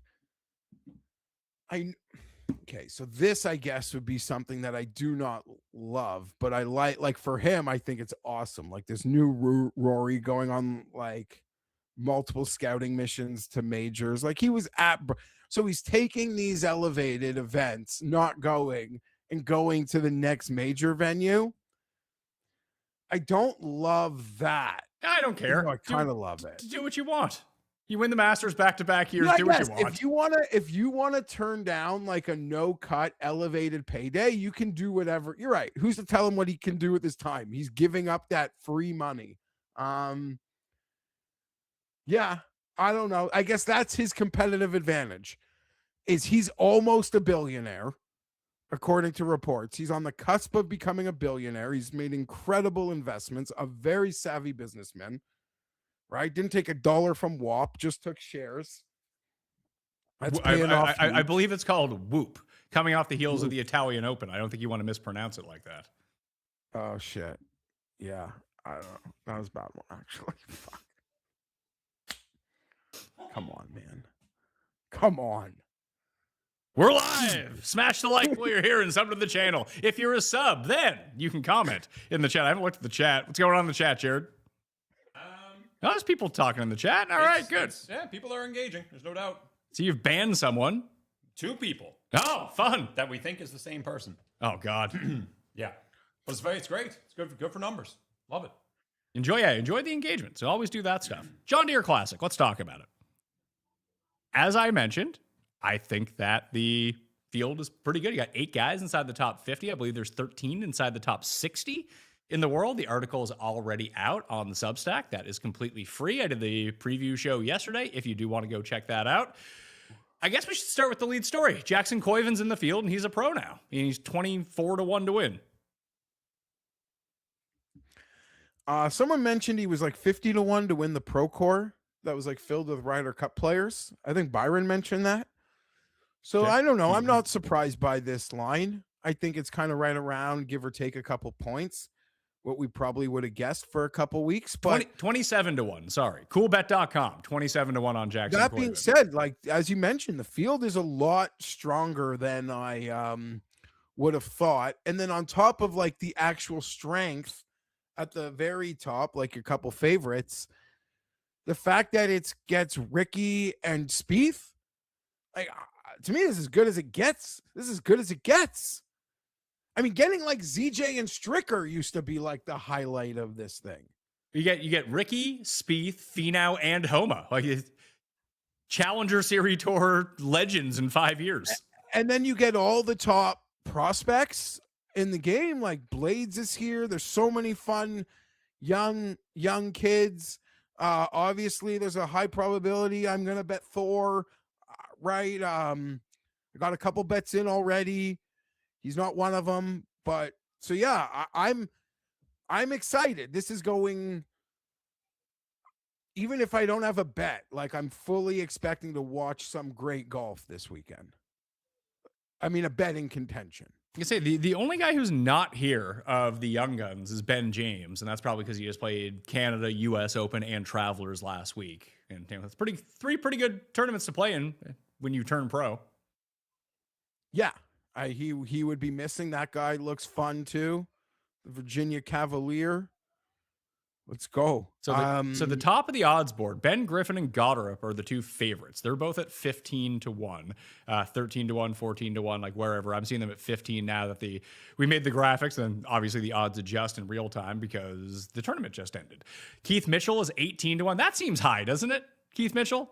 so this, I guess, would be something that I do not love, but I like for him, I think it's awesome. Like this new Rory going on multiple scouting missions to majors. Like he was so he's taking these elevated events, not going and going to the next major venue. I don't love that. I don't care. I kind of love it. Do what you want. You win the Masters back-to-back years. Do what you want. If you wanna turn down a no-cut elevated payday, you can do whatever. You're right. Who's to tell him what he can do with his time? He's giving up that free money. Yeah, I don't know. I guess that's his competitive advantage. Is he's almost a billionaire, according to reports. He's on the cusp of becoming a billionaire. He's made incredible investments, a very savvy businessman. Right? Didn't take $1 from WAP, just took shares. That's paying off. I believe it's called Whoop, coming off the heels of the Italian Open. I don't think you want to mispronounce it like that. Oh, shit. Yeah. I don't know. That was a bad one, actually. Fuck. Come on, man. Come on. We're live. Smash the like while you're here and sub to the channel. If you're a sub, then you can comment in the chat. I haven't looked at the chat. What's going on in the chat, Jared? Oh, there's people talking in the chat. All right, good. Yeah, people are engaging. There's no doubt. So you've banned someone. 2 people. Oh, fun. That we think is the same person. Oh, God. Yeah. But it's great. It's good for numbers. Love it. Enjoy the engagement. So always do that stuff. John Deere Classic. Let's talk about it. As I mentioned, I think that the field is pretty good. You got 8 guys inside the top 50. I believe there's 13 inside the top 60 in the world. The article is already out on the Substack. That is completely free. I did the preview show yesterday. If you do want to go check that out, I guess we should start with the lead story. Jackson Koivun's in the field, and he's a pro now. And he's 24-1 to win. Someone mentioned he was 50-1 to win the Pro Core. That was filled with Ryder Cup players. I think Byron mentioned that. So okay. I don't know. I'm not surprised by this line. I think it's kind of right around, give or take a couple points, what we probably would have guessed for a couple weeks. But 27-1. Sorry. Coolbet.com. 27-1 on Jackson. That being said, as you mentioned, the field is a lot stronger than I would have thought. And then on top of the actual strength at the very top, your couple favorites, the fact that it gets Ricky and Spieth, to me, this is as good as it gets. This is as good as it gets. I mean, getting ZJ and Stricker used to be the highlight of this thing. You get Ricky, Spieth, Finau, and Homa. Challenger Series Tour legends in 5 years. And then you get all the top prospects in the game. Blades is here. There's so many fun young kids. Obviously, there's a high probability I'm going to bet Thor, right? I got a couple bets in already. He's not one of them, but so yeah, I'm excited. This is going, even if I don't have a bet, I'm fully expecting to watch some great golf this weekend. I mean, a betting contention. You say the only guy who's not here of the young guns is Ben James, and that's probably because he just played Canada, U.S. Open, and Travelers last week, and that's three pretty good tournaments to play in when you turn pro. Yeah, he would be missing. That guy looks fun too. The Virginia Cavalier Let's go. So the top of the odds board, Ben Griffin and Gotterup are the two favorites. They're both at 15 to 1, 13 to 1, 14 to 1, like wherever. I'm seeing them at 15 now that we made the graphics, and obviously the odds adjust in real time because the tournament just ended. Keith Mitchell is 18 to 1. That seems high, doesn't it? Keith Mitchell?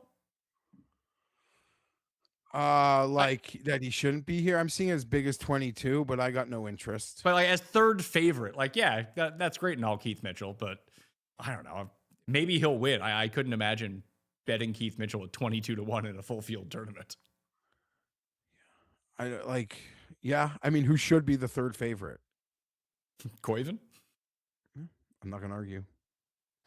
That he shouldn't be here. I'm seeing as big as 22, but I got no interest. But like as third favorite, like, yeah, that's great and all, Keith Mitchell, but I don't know. Maybe he'll win. I couldn't imagine betting Keith Mitchell at 22 to 1 in a full field tournament. I mean, who should be the third favorite? Koivun? I'm not going to argue.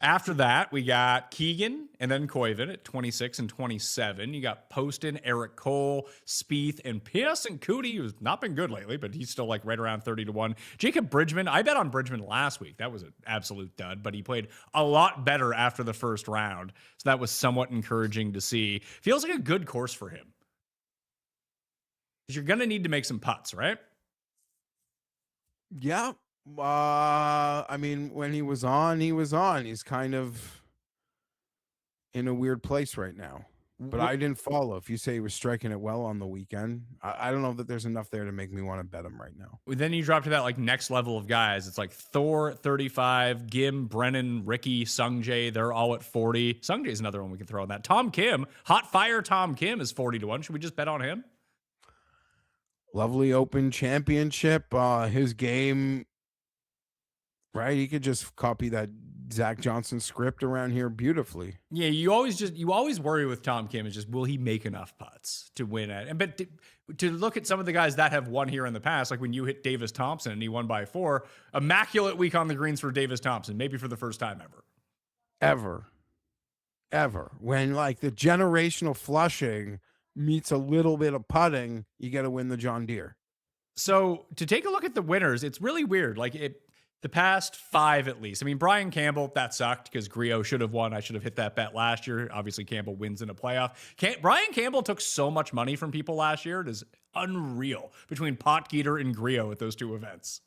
After that, we got Keegan and then Koivun at 26 and 27. You got Poston, Eric Cole, Spieth, and Pearson Cootie, who's not been good lately, but he's still like right around 30 to 1. Jacob Bridgman, I bet on Bridgman last week. That was an absolute dud, but he played a lot better after the first round. So that was somewhat encouraging to see. Feels like a good course for him. Because you're going to need to make some putts, right? Yeah. I mean, when he was on. He's kind of in a weird place right now. But I didn't follow. If you say he was striking it well on the weekend, I don't know that there's enough there to make me want to bet him right now. Then you drop to that like next level of guys. It's like Thor at 35, Gim, Brennan, Ricky, Sungjae. They're all at 40. Sungjae's another one we can throw in that. Tom Kim, hot fire Tom Kim is 40 to 1. Should we just bet on him? Lovely Open Championship. His game, right? He could just copy that Zach Johnson script around here beautifully. Yeah, you always worry with Tom Kim is just, will he make enough putts to win it? And but to look at some of the guys that have won here in the past, like when you hit Davis Thompson and he won by 4, immaculate week on the greens for Davis Thompson, maybe for the first time ever. Ever. When like the generational flushing meets a little bit of putting, you got to win the John Deere. So to take a look at the winners, it's really weird. Like the past 5 at least. I mean, Brian Campbell, that sucked because Griot should have won. I should have hit that bet last year. Obviously, Campbell wins in a playoff. Brian Campbell took so much money from people last year. It is unreal between Potgieter and Griot at those two events.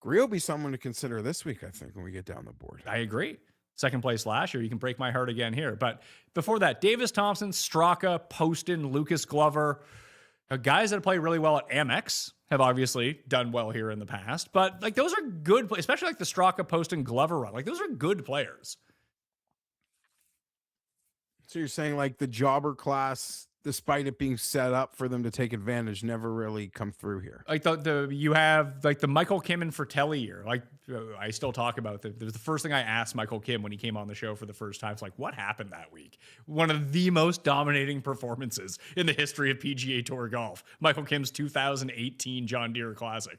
Griot will be someone to consider this week, I think, when we get down the board. I agree. Second place last year. You can break my heart again here. But before that, Davis Thompson, Straka, Poston, Lucas Glover, guys that play really well at Amex have obviously done well here in the past. But like those are good, especially like the Straka, Poston, Glover run. Like those are good players. So you're saying like the jobber class, despite it being set up for them to take advantage, never really come through here. Like you have like the Michael Kim and Fratelli year. Like I still talk about it was the first thing I asked Michael Kim when he came on the show for the first time. It's like, what happened that week? One of the most dominating performances in the history of PGA Tour golf. Michael Kim's 2018 John Deere Classic.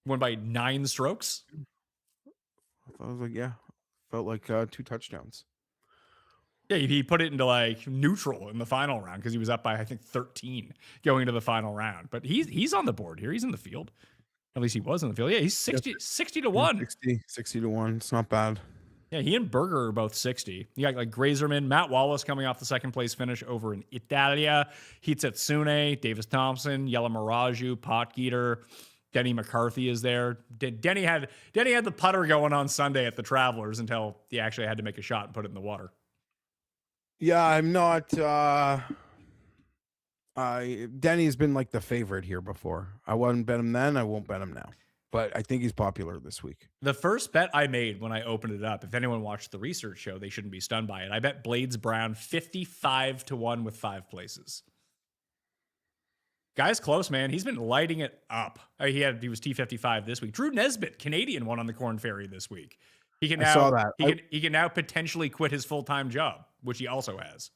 Won by 9 strokes. I was like, yeah, felt like 2 touchdowns. Yeah, he put it into like neutral in the final round because he was up by, I think, 13 going into the final round. But he's on the board here. He's in the field. At least he was in the field. Yeah, he's 60 to 1. 60 to 1. It's not bad. Yeah, he and Berger are both 60. You got like Grazerman, Matt Wallace coming off the second place finish over in Italia. Hitsetsune, Davis Thompson, Yella Miraju, Potgieter, Denny McCarthy is there. Denny had the putter going on Sunday at the Travelers until he actually had to make a shot and put it in the water. Yeah, I'm not. Denny's been like the favorite here before. I wouldn't bet him then. I won't bet him now. But I think he's popular this week. The first bet I made when I opened it up, if anyone watched the research show, they shouldn't be stunned by it. I bet Blades Brown 55 to 1 with 5 places. Guy's close, man. He's been lighting it up. He was T55 this week. Drew Nesbitt, Canadian, won on the Corn Ferry this week. He can now, I saw that. He can now potentially quit his full-time job, which he also has.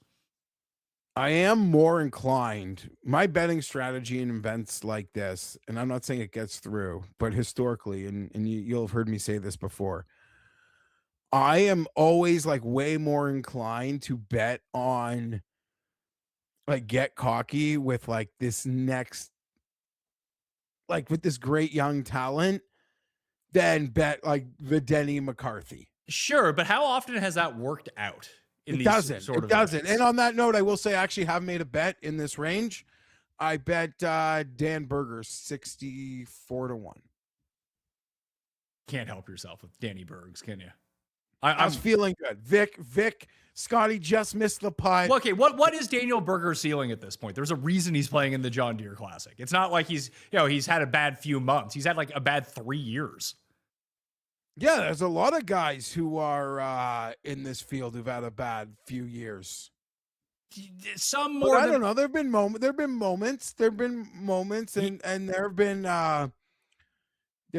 I am more inclined. My betting strategy in events like this, and I'm not saying it gets through, but historically, and you'll have heard me say this before, I am always like way more inclined to bet on like get cocky with like this next, like with this great young talent, than bet like the Denny McCarthy. Sure, but how often has that worked out? It doesn't. And on that note, I will say I actually have made a bet in this range. I bet Dan Berger 64 to 1. Can't help yourself with Danny Bergs, can you? I was feeling good. Vic, Scotty just missed the putt. Well, okay, what is Daniel Berger's ceiling at this point? There's a reason he's playing in the John Deere Classic. It's not like he's had a bad few months. He's had like a bad 3 years. Yeah, there's a lot of guys who are in this field who've had a bad few years. Some more. But I don't know. There've been moments, and there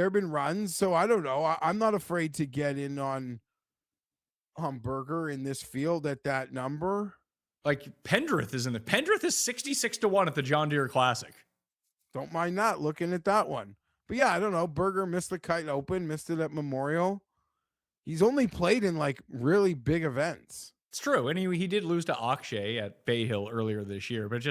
have been runs. So I don't know. I'm not afraid to get in on Berger in this field at that number. Like Pendrith is in it. Pendrith is 66-1 at the John Deere Classic. Don't mind that. Looking at that one. But yeah, I don't know. Berger missed the Kite Open, missed it at Memorial. He's only played in like really big events. It's true. And he did lose to Akshay at Bay Hill earlier this year, but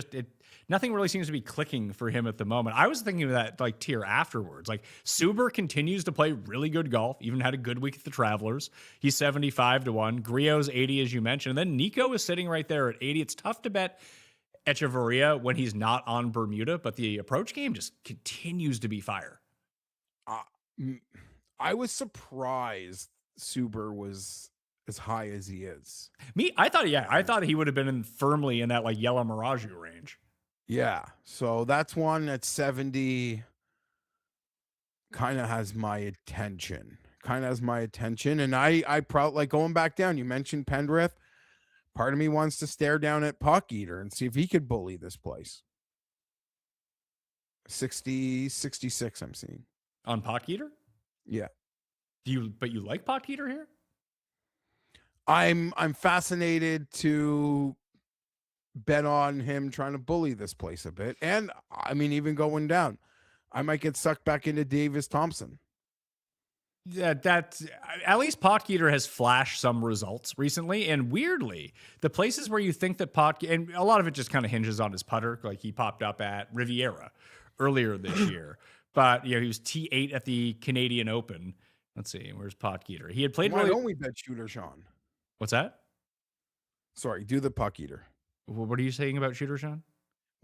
nothing really seems to be clicking for him at the moment. I was thinking of that like tier afterwards. Like Suber continues to play really good golf, even had a good week at the Travelers. He's 75-1. Griot's 80, as you mentioned. And then Nico is sitting right there at 80. It's tough to bet Echeverria when he's not on Bermuda, but the approach game just continues to be fire. I was surprised Suber was as high as he is. I thought he would have been firmly in that like Yellow Mirage range. Yeah. So that's one at 70 kind of has my attention. And I probably like going back down. You mentioned Pendrith. Part of me wants to stare down at Puck Eater and see if he could bully this place. 66 I'm seeing. On Potkeeter? Yeah. But you like Potkeeter here? I'm fascinated to bet on him trying to bully this place a bit. And I mean, even going down, I might get sucked back into Davis Thompson. Yeah, that's at least Potkeeter has flashed some results recently. And weirdly, the places where you think that and a lot of it just kind of hinges on his putter. Like he popped up at Riviera earlier this year. But he was T8 at the Canadian Open. Let's see, where's Potkeeter? He had played. Why don't we bet Shooter Sean? What's that? Sorry, do the Puck Eater. What are you saying about Shooter Sean?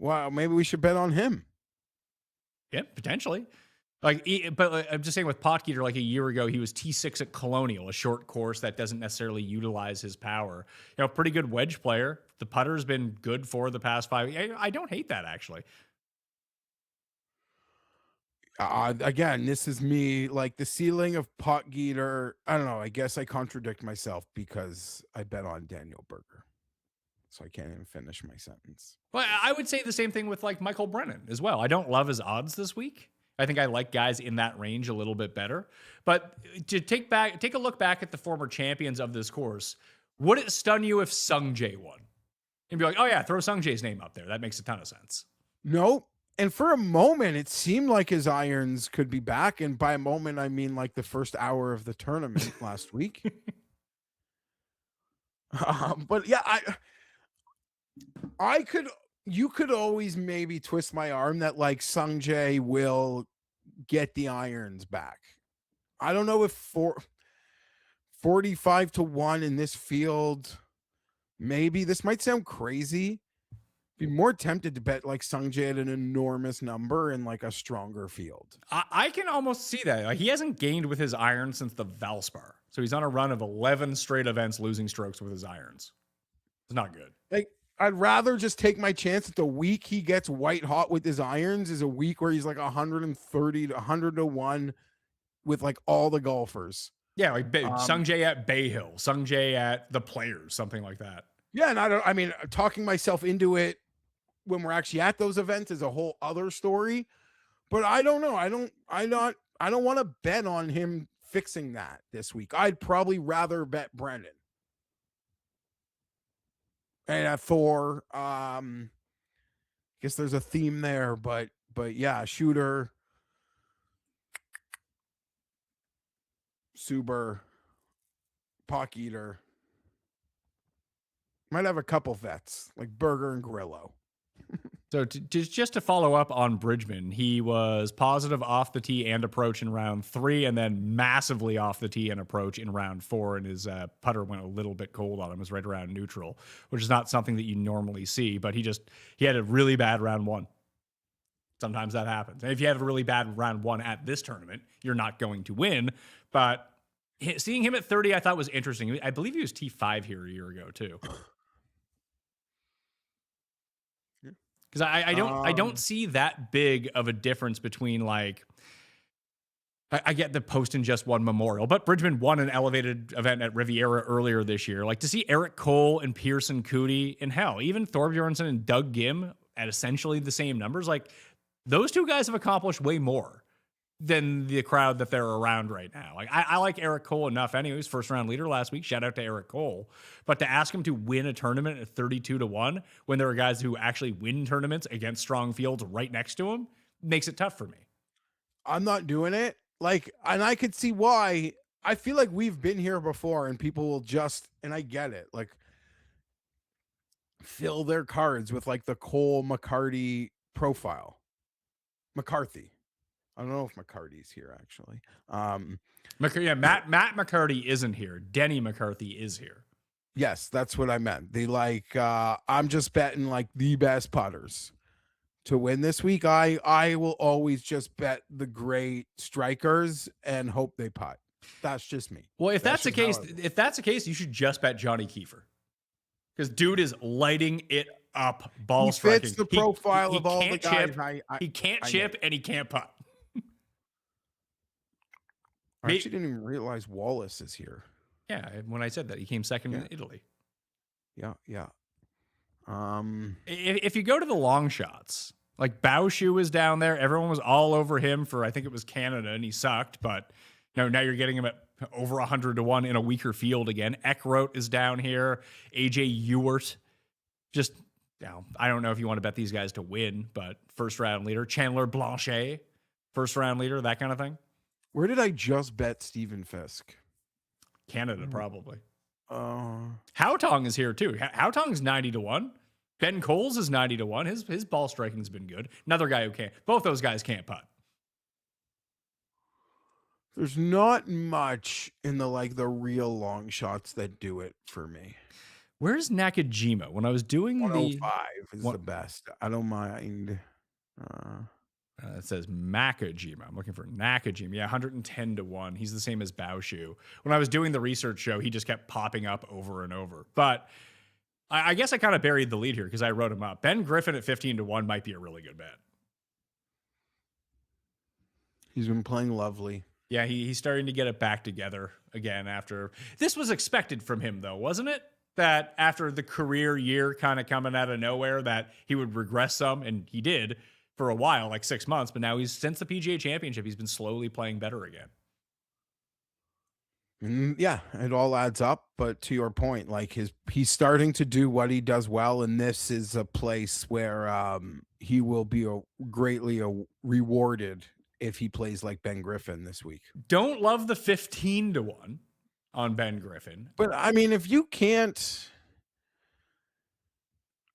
Well, maybe we should bet on him. Yeah, potentially. But I'm just saying with Potkeeter, like a year ago, he was T6 at Colonial, a short course that doesn't necessarily utilize his power. Pretty good wedge player. The putter's been good for the past 5. I don't hate that, actually. Again, this is me, like the ceiling of Potkeeter. I don't know. I guess I contradict myself because I bet on Daniel Berger. So I can't even finish my sentence. Well, I would say the same thing with like Michael Brennan as well. I don't love his odds this week. I think I like guys in that range a little bit better. But to take a look back at the former champions of this course, would it stun you if Sung Jae won? And be like, oh yeah, throw Sung Jae's name up there. That makes a ton of sense. Nope. And for a moment, it seemed like his irons could be back. And by a moment, I mean like the first hour of the tournament last week. But yeah, you could always maybe twist my arm that like Sung Jae will get the irons back. I don't know if 45-1 in this field, maybe this might sound crazy. Be more tempted to bet like Sung Jae at an enormous number in like a stronger field. I can almost see that. Like he hasn't gained with his irons since the Valspar. So he's on a run of 11 straight events losing strokes with his irons. It's not good. Like I'd rather just take my chance that the week he gets white hot with his irons is a week where he's like 130 to 100-1 with like all the golfers. Yeah, like Sung Jae at Bay Hill, Sung Jae at the Players, something like that. Yeah, and I mean, talking myself into it when we're actually at those events is a whole other story. But I don't know. I don't want to bet on him fixing that this week. I'd probably rather bet Brendan. And at Thor, guess there's a theme there, but yeah, Shooter, Suber, Puck Eater. Might have a couple vets like Berger and Grillo. So just to follow up on Bridgman, he was positive off the tee and approach in round 3, and then massively off the tee and approach in round 4, and his putter went a little bit cold on him. It was right around neutral, which is not something that you normally see, but he had a really bad round 1. Sometimes that happens. And if you have a really bad round 1 at this tournament, you're not going to win, But seeing him at 30, I thought was interesting. I believe he was T5 here a year ago too. Because I don't see that big of a difference between like. I get the Poston just won Memorial, but Bridgman won an elevated event at Riviera earlier this year. Like to see Eric Cole and Pearson Cootie, and hell, even Thorbjornsen and Doug Gim at essentially the same numbers. Like those two guys have accomplished way more than the crowd that they're around right now. Like I like Eric Cole enough anyways, first round leader last week. Shout out to Eric Cole. But to ask him to win a tournament at 32-1 when there are guys who actually win tournaments against strong fields right next to him makes it tough for me. I'm not doing it. Like, and I could see why. I feel like we've been here before and people will just, and I get it, like fill their cards with like the Cole McCarty profile. McCarthy. I don't know if McCarty's here actually. Matt McCarty isn't here. Denny McCarthy is here. Yes, that's what I meant. The like I'm just betting like the best putters to win this week. I will always just bet the great strikers and hope they putt. That's just me. Well, if that's the case, you should just bet Johnny Kiefer. Because dude is lighting it up ball he striking. Fits the profile of all the guys. He can't chip and he can't putt. I actually didn't even realize Wallace is here. Yeah, when I said that, he came second in Italy. Yeah. If you go to the long shots, like Baushu was down there, everyone was all over him for I think it was Canada, and he sucked. But now you're getting him at over 100-1 in a weaker field again. Eckroat is down here. AJ Ewart, just I don't know if you want to bet these guys to win, but first round leader. Chandler Blanchet, first round leader, that kind of thing. Where did I just bet Stephen Fisk? Canada, probably. Haotong is here too. Haotong's 90-1. Ben Coles is 90-1. His ball striking's been good. Another guy who can't. Both those guys can't putt. There's not much in the real long shots that do it for me. Where's Nakajima? When I was doing 105 is the best. I don't mind. It says Makajima. I'm looking for Nakajima. Yeah, 110-1. He's the same as Baushu. When I was doing the research show, he just kept popping up over and over. But I guess I kind of buried the lead here because I wrote him up. Ben Griffin at 15-1 might be a really good bet. He's been playing lovely. Yeah, he's starting to get it back together again after. This was expected from him, though, wasn't it? That after the career year kind of coming out of nowhere, that he would regress some, and he did for a while, like 6 months. But now since the PGA Championship, he's been slowly playing better again. Yeah, it all adds up. But to your point, like he's starting to do what he does well, and this is a place where he will be greatly rewarded if he plays like Ben Griffin this week. Don't love the 15-1 on Ben Griffin. But I mean, if you can't,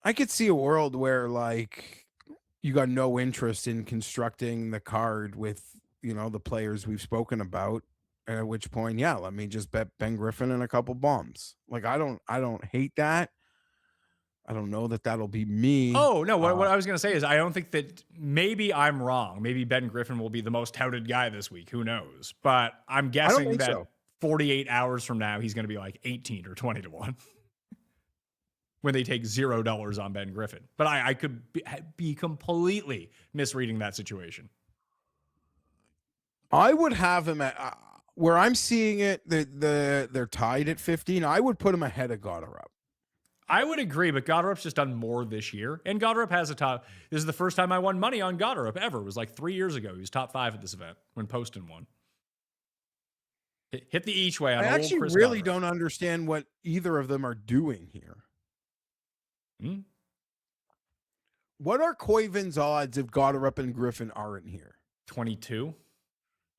I could see a world where like you got no interest in constructing the card with, the players we've spoken about, at which point, yeah, let me just bet Ben Griffin and a couple bombs. Like, I don't hate that. I don't know that that'll be me. Oh, no. What I was going to say is I don't think that maybe I'm wrong. Maybe Ben Griffin will be the most touted guy this week. Who knows? But I'm guessing that 48 hours from now, he's going to be like 18 or 20-1 when they take $0 on Ben Griffin. But I could be completely misreading that situation. I would have him at where I'm seeing it. They're tied at 15. I would put him ahead of Gotterup. I would agree, but Gotterup's just done more this year. And Gotterup has a top. This is the first time I won money on Gotterup ever. It was like 3 years ago. He was top 5 at this event when Poston won. Hit the each way on I old actually Chris really Gotterup. don't understand what either of them are doing here. What are Koivun's odds if Gotterup and Griffin aren't here? 22.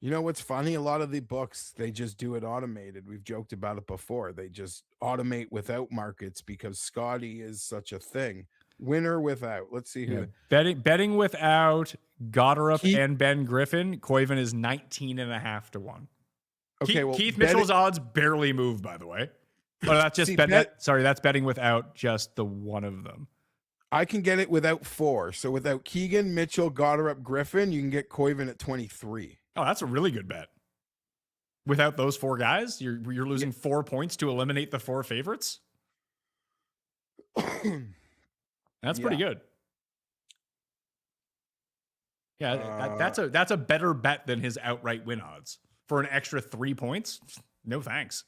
You know what's funny? A lot of the books, they just do it automated. We've joked about it before. They just automate without markets because Scotty is such a thing. Winner without. Let's see who. Yeah. Betting without Gotterup and Ben Griffin, Koivun is 19.5-1. Okay, Keith Mitchell's odds barely move, by the way. But that's just that's betting without just the one of them. I can get it without 4. So without Keegan, Mitchell, Gotterup, Griffin, you can get Koivun at 23. Oh, that's a really good bet. Without those four guys, you're losing 4 points to eliminate the four favorites. That's pretty good. Yeah, that's a better bet than his outright win odds for an extra 3 points. No thanks.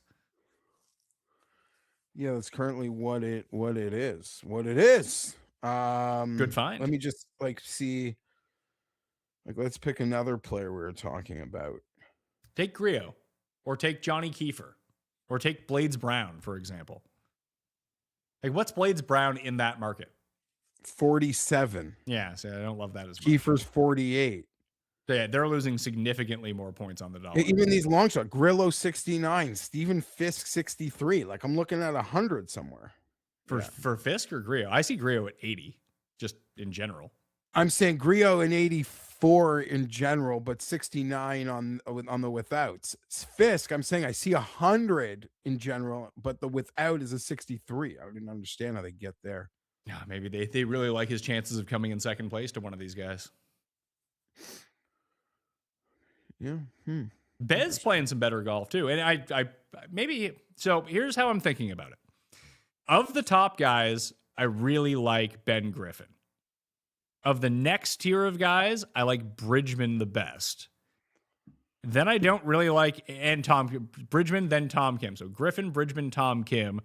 Yeah, that's currently what it is. Good find. Let me just see. Let's pick another player we were talking about. Take Griot, or take Johnny Kiefer, or take Blades Brown, for example. What's Blades Brown in that market? 47. Yeah, so I don't love that as much. Kiefer's 48. Yeah, they're losing significantly more points on the dollar. Even these long shot, Grillo 69, Stephen Fisk 63. I'm looking at 100 somewhere. For Fisk or Griot? I see Griot at 80, just in general. I'm saying Griot in 84 in general, but 69 on the withouts. Fisk, I'm saying I see 100 in general, but the without is a 63. I didn't understand how they get there. Yeah, maybe they really like his chances of coming in second place to one of these guys. Yeah. Bez playing some better golf too. And I maybe, so here's how I'm thinking about it. Of the top guys, I really like Ben Griffin. Of the next tier of guys, I like Bridgman the best. Then I don't really like, and Bridgman, then Tom Kim. So Griffin, Bridgman, Tom Kim.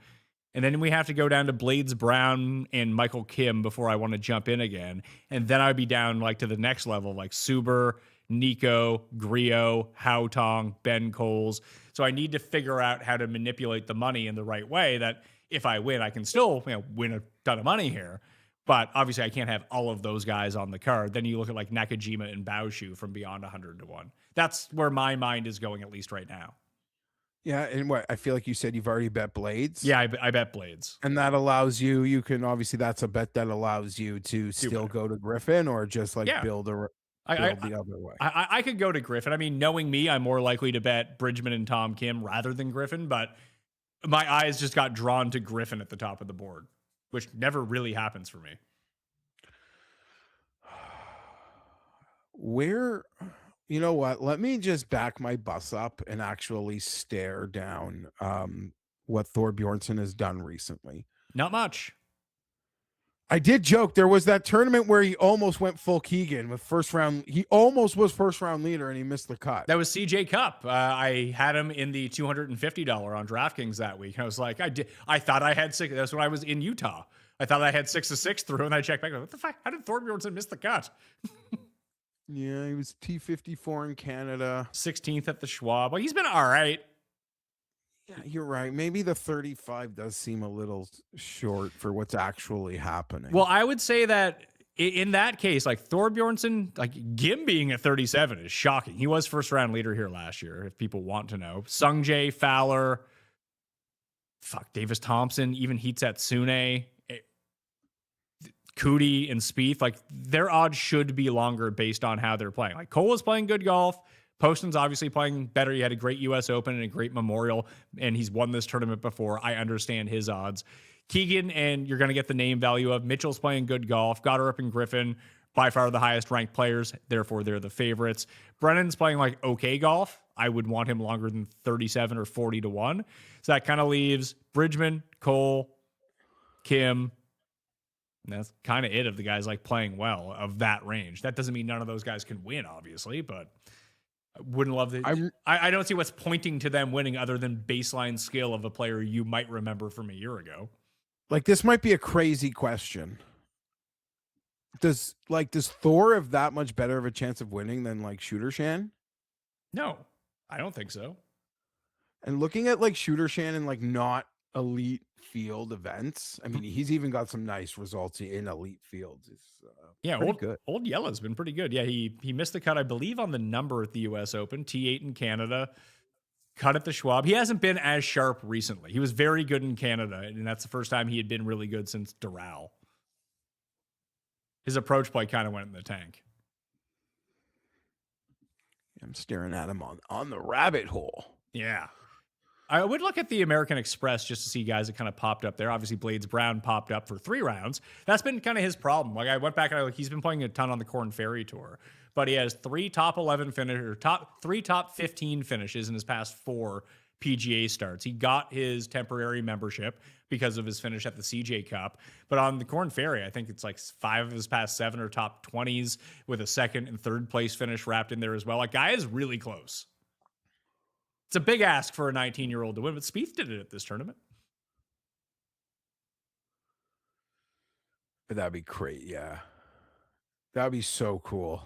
And then we have to go down to Blades Brown and Michael Kim before I want to jump in again. And then I'd be down to the next level, like Suber, Nico, Griot, Haotong, Ben Coles. So I need to figure out how to manipulate the money in the right way that if I win, I can still win a ton of money here. But obviously I can't have all of those guys on the card. Then you look at Nakajima and Baoshu from beyond 100 to 1. That's where my mind is going, at least right now. Yeah, and what I feel like you said you've already bet Blades. Yeah, I bet Blades. And that allows you can obviously, that's a bet that allows you to still go to Griffin or just build the other way. I could go to Griffin. I mean, knowing me, I'm more likely to bet Bridgman and Tom Kim rather than Griffin, but my eyes just got drawn to Griffin at the top of the board, which never really happens for me. You know what? Let me just back my bus up and actually stare down what Thor Bjornsson has done recently. Not much. I did joke. There was that tournament where he almost went full Keegan with first round. He almost was first round leader and he missed the cut. That was CJ Cup. I had him in the $250 on DraftKings that week. I was like, I thought I had 6. That's when I was in Utah. I thought I had 6 of 6 through, and I checked back. What the fuck? How did Thor Bjornsson miss the cut? Yeah, he was T54 in Canada. 16th at the Schwab. Well, he's been all right. Yeah, you're right. Maybe the 35 does seem a little short for what's actually happening. Well, I would say that in that case, Thor Bjornsson, Gim being at 37 is shocking. He was first round leader here last year, if people want to know. Sungjae, Fowler, Davis Thompson, even Hitsatsune, Cootie and Spieth, their odds should be longer based on how they're playing. Cole is playing good golf. Poston's obviously playing better. He had a great U.S. Open and a great Memorial, and he's won this tournament before. I understand his odds. Keegan, and you're going to get the name value of Mitchell's playing good golf. Gotterup and Griffin, by far the highest ranked players. Therefore, they're the favorites. Brennan's playing okay golf. I would want him longer than 37 or 40 to 1. So that kind of leaves Bridgman, Cole, Kim. And that's kind of it of the guys playing well of that range. That doesn't mean none of those guys can win, obviously, but I wouldn't love the. I don't see what's pointing to them winning other than baseline skill of a player you might remember from a year ago. This might be a crazy question. Does Thor have that much better of a chance of winning than Shooter Shan? No, I don't think so. And looking at Shooter Shan and not elite field events, I mean, he's even got some nice results in elite fields. It's good. Old Yella's been pretty good. Yeah, he missed the cut, I believe, on the number at the U.S. Open, T8 in Canada, cut at the Schwab. He hasn't been as sharp recently. He was very good in Canada, and that's the first time he had been really good since Doral. His approach play kind of went in the tank. I'm staring at him on the rabbit hole. Yeah. I would look at the American Express just to see guys that kind of popped up there. Obviously, Blades Brown popped up for 3 rounds. That's been kind of his problem. Like I went back and he's been playing a ton on the Corn Ferry Tour, but he has 3 top 11 finishes, three top 15 finishes in his past 4 PGA starts. He got his temporary membership because of his finish at the CJ Cup, but on the Corn Ferry, I think it's like 5 of his past 7 are top 20s with a 2nd and 3rd place finish wrapped in there as well. Like guy is really close. It's a big ask for a 19-year-old to win, but Spieth did it at this tournament. That'd be great, yeah. That'd be so cool.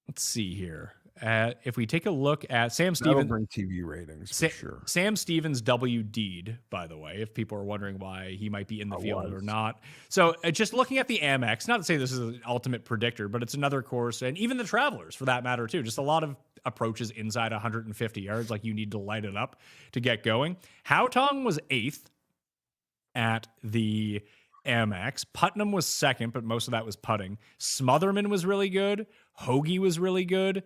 Let's see here. If we take a look at Sam That'll Stevens, bring TV ratings for sure. Sam Stevens WD'd, by the way, if people are wondering why he might be in the field or not. So just looking at the Amex, not to say this is an ultimate predictor, but it's another course, and even the Travelers for that matter too. Just a lot of approaches inside 150 yards, like you need to light it up to get going. Haotong was 8th at the Amex. Putnam was 2nd, but most of that was putting. Smotherman was really good. Hoagie was really good.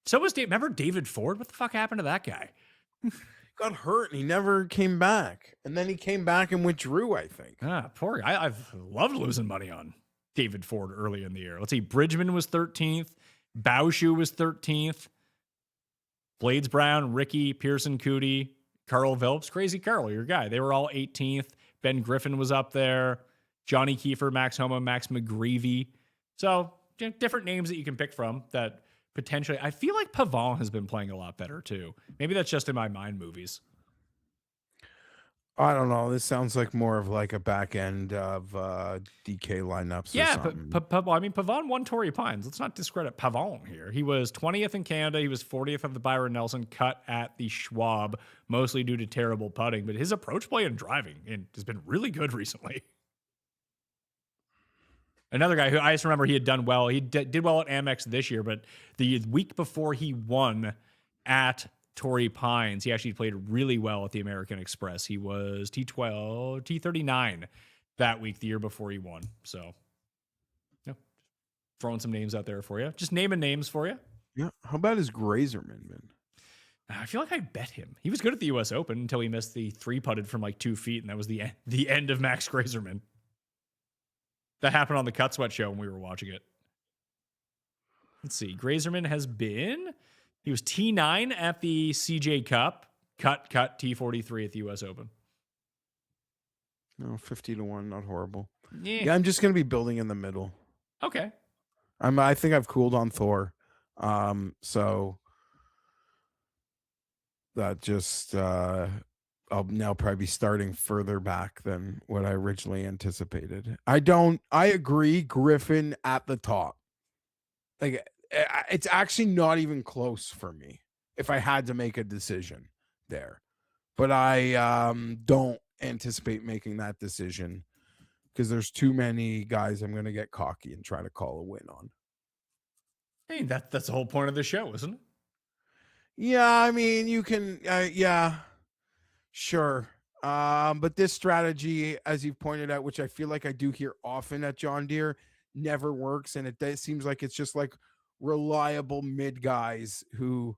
So was remember David Ford? What the fuck happened to that guy? Got hurt and he never came back. And then he came back and withdrew, I think. Poor guy. I've loved losing money on David Ford early in the year. Let's see. Bridgman was 13th. Baushu was 13th. Blades Brown, Ricky, Pearson Cootie, Carl Vilps, Crazy Carl, your guy. They were all 18th. Ben Griffin was up there. Johnny Kiefer, Max Homa, Max McGreevy. So different names that you can pick from that potentially. I feel like Pavon has been playing a lot better too. Maybe that's just in my mind movies. I don't know. This sounds like more of like a back end of DK lineups. Yeah, or something. but I mean, Pavon won Torrey Pines. Let's not discredit Pavon here. He was 20th in Canada. He was 40th of the Byron Nelson cut at the Schwab, mostly due to terrible putting. But his approach play and driving has been really good recently. Another guy who I just remember he had done well. He did well at Amex this year, but the week before he won at Torrey Pines, he actually played really well at the American Express. He was T12, T39 that week, the year before he won. So, throwing some names out there for you. Just naming names for you. Yeah. How about his Grazerman, man? I feel like I bet him. He was good at the U.S. Open until he missed the 3-putted from like 2 feet, and that was the end of Max Grazerman. That happened on the Cut Sweat show when we were watching it. Let's see. Grazerman he was T9 at the CJ Cup, cut T43 at the U.S. Open. No, 50-1, not horrible. Yeah, I'm just going to be building in the middle. Okay. I think I've cooled on Thor. So that just I'll now probably be starting further back than what I originally anticipated. I agree, Griffin at the top. Like, it's actually not even close for me if I had to make a decision there. But I don't anticipate making that decision because there's too many guys I'm going to get cocky and try to call a win on. Hey, that's the whole point of the show, isn't it? Yeah, I mean, you can, yeah, sure. But this strategy, as you've pointed out, which I feel like I do hear often at John Deere, never works. And it seems like it's just like reliable mid guys who,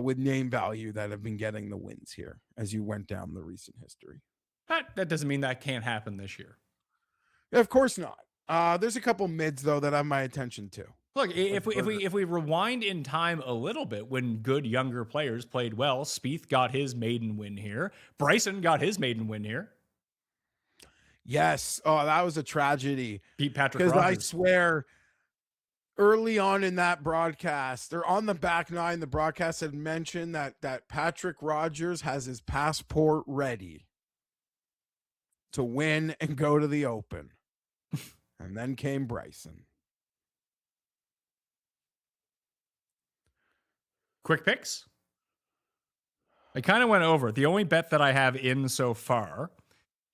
with name value, that have been getting the wins here as you went down the recent history. That doesn't mean that can't happen this year. Of course not. There's a couple mids, though, that I have my attention to. Look, if we rewind in time a little bit, when good younger players played well, Spieth got his maiden win here. Bryson got his maiden win here. Yes. Oh, that was a tragedy. Beat Patrick Rogers. Rogers. I swear, early on in that broadcast, or on the back nine, the broadcast had mentioned that Patrick Rogers has his passport ready to win and go to the Open. And then came Bryson. Quick picks. I kind of went over it. The only bet that I have in so far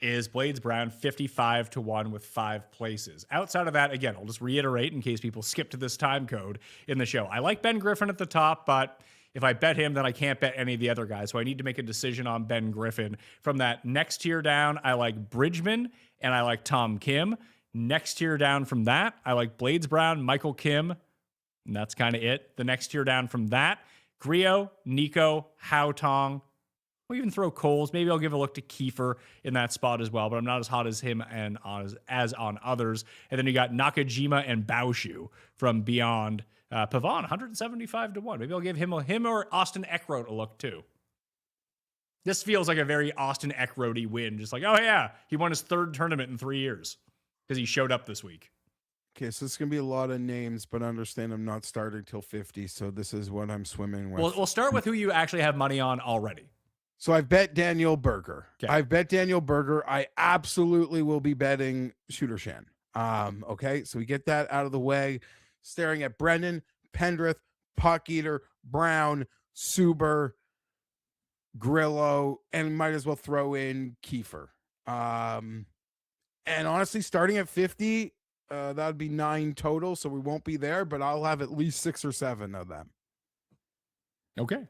is Blades Brown 55-1 with 5 places. Outside of that, again, I'll just reiterate in case people skip to this time code in the show. I like Ben Griffin at the top, but if I bet him, then I can't bet any of the other guys. So I need to make a decision on Ben Griffin. From that next tier down, I like Bridgman and I like Tom Kim. Next tier down from that, I like Blades Brown, Michael Kim, and that's kind of it. The next tier down from that, Griot, Nico, Haotong. We'll even throw Coles. Maybe I'll give a look to Kiefer in that spot as well, but I'm not as hot as him and as on others. And then you got Nakajima and Baoshu from beyond. Pavon, 175 to 1. Maybe I'll give him or Austin Eckroat a look too. This feels like a very Austin Eckroat-y win. Just like, oh yeah, he won his third tournament in 3 years because he showed up this week. Okay, so it's going to be a lot of names, but understand I'm not starting till 50, so this is what I'm swimming with. We'll start with who you actually have money on already. So I've bet Daniel Berger. Okay. I've bet Daniel Berger. I absolutely will be betting Shooter Shan. Okay, so we get that out of the way. Staring at Brennan, Pendrith, Puck Eater, Brown, Suber, Grillo, and might as well throw in Kiefer. And honestly, starting at 50, that would be 9 total, so we won't be there, but I'll have at least 6 or 7 of them. Okay.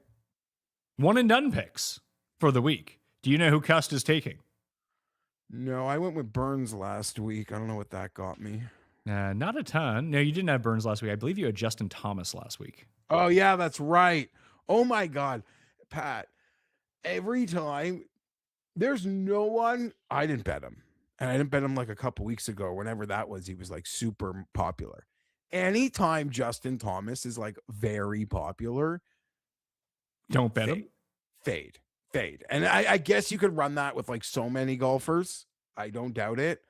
One and done picks for the week. Do you know who Cust is taking? No, I went with Burns last week. I don't know what that got me. Not a ton. No, you didn't have Burns last week. I believe you had Justin Thomas last week. Oh, yeah, that's right. Oh, my God. Pat, every time, there's no one, I didn't bet him. And I didn't bet him like a couple weeks ago, whenever that was, he was like super popular. Anytime Justin Thomas is like very popular, don't bet him. Fade. And I guess you could run that with like so many golfers. I don't doubt it.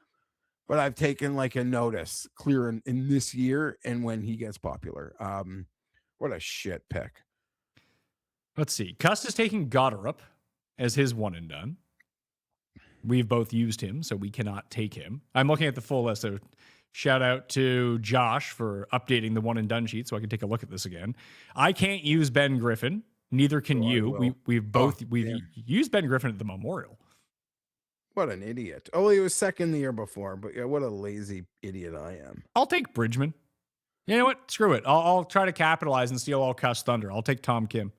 But I've taken like a notice clear in this year and when he gets popular. What a shit pick. Let's see. Cust is taking Gotterup as his one and done. We've both used him, so we cannot take him. I'm looking at the full list. So shout out to Josh for updating the one and done sheet so I can take a look at this again. I can't use Ben Griffin. Neither can you. We've used Ben Griffin at the Memorial. What an idiot. Oh, he was second the year before, but yeah, what a lazy idiot I am. I'll take Bridgman. You know what? Screw it. I'll try to capitalize and steal all Cust thunder. I'll take Tom Kim.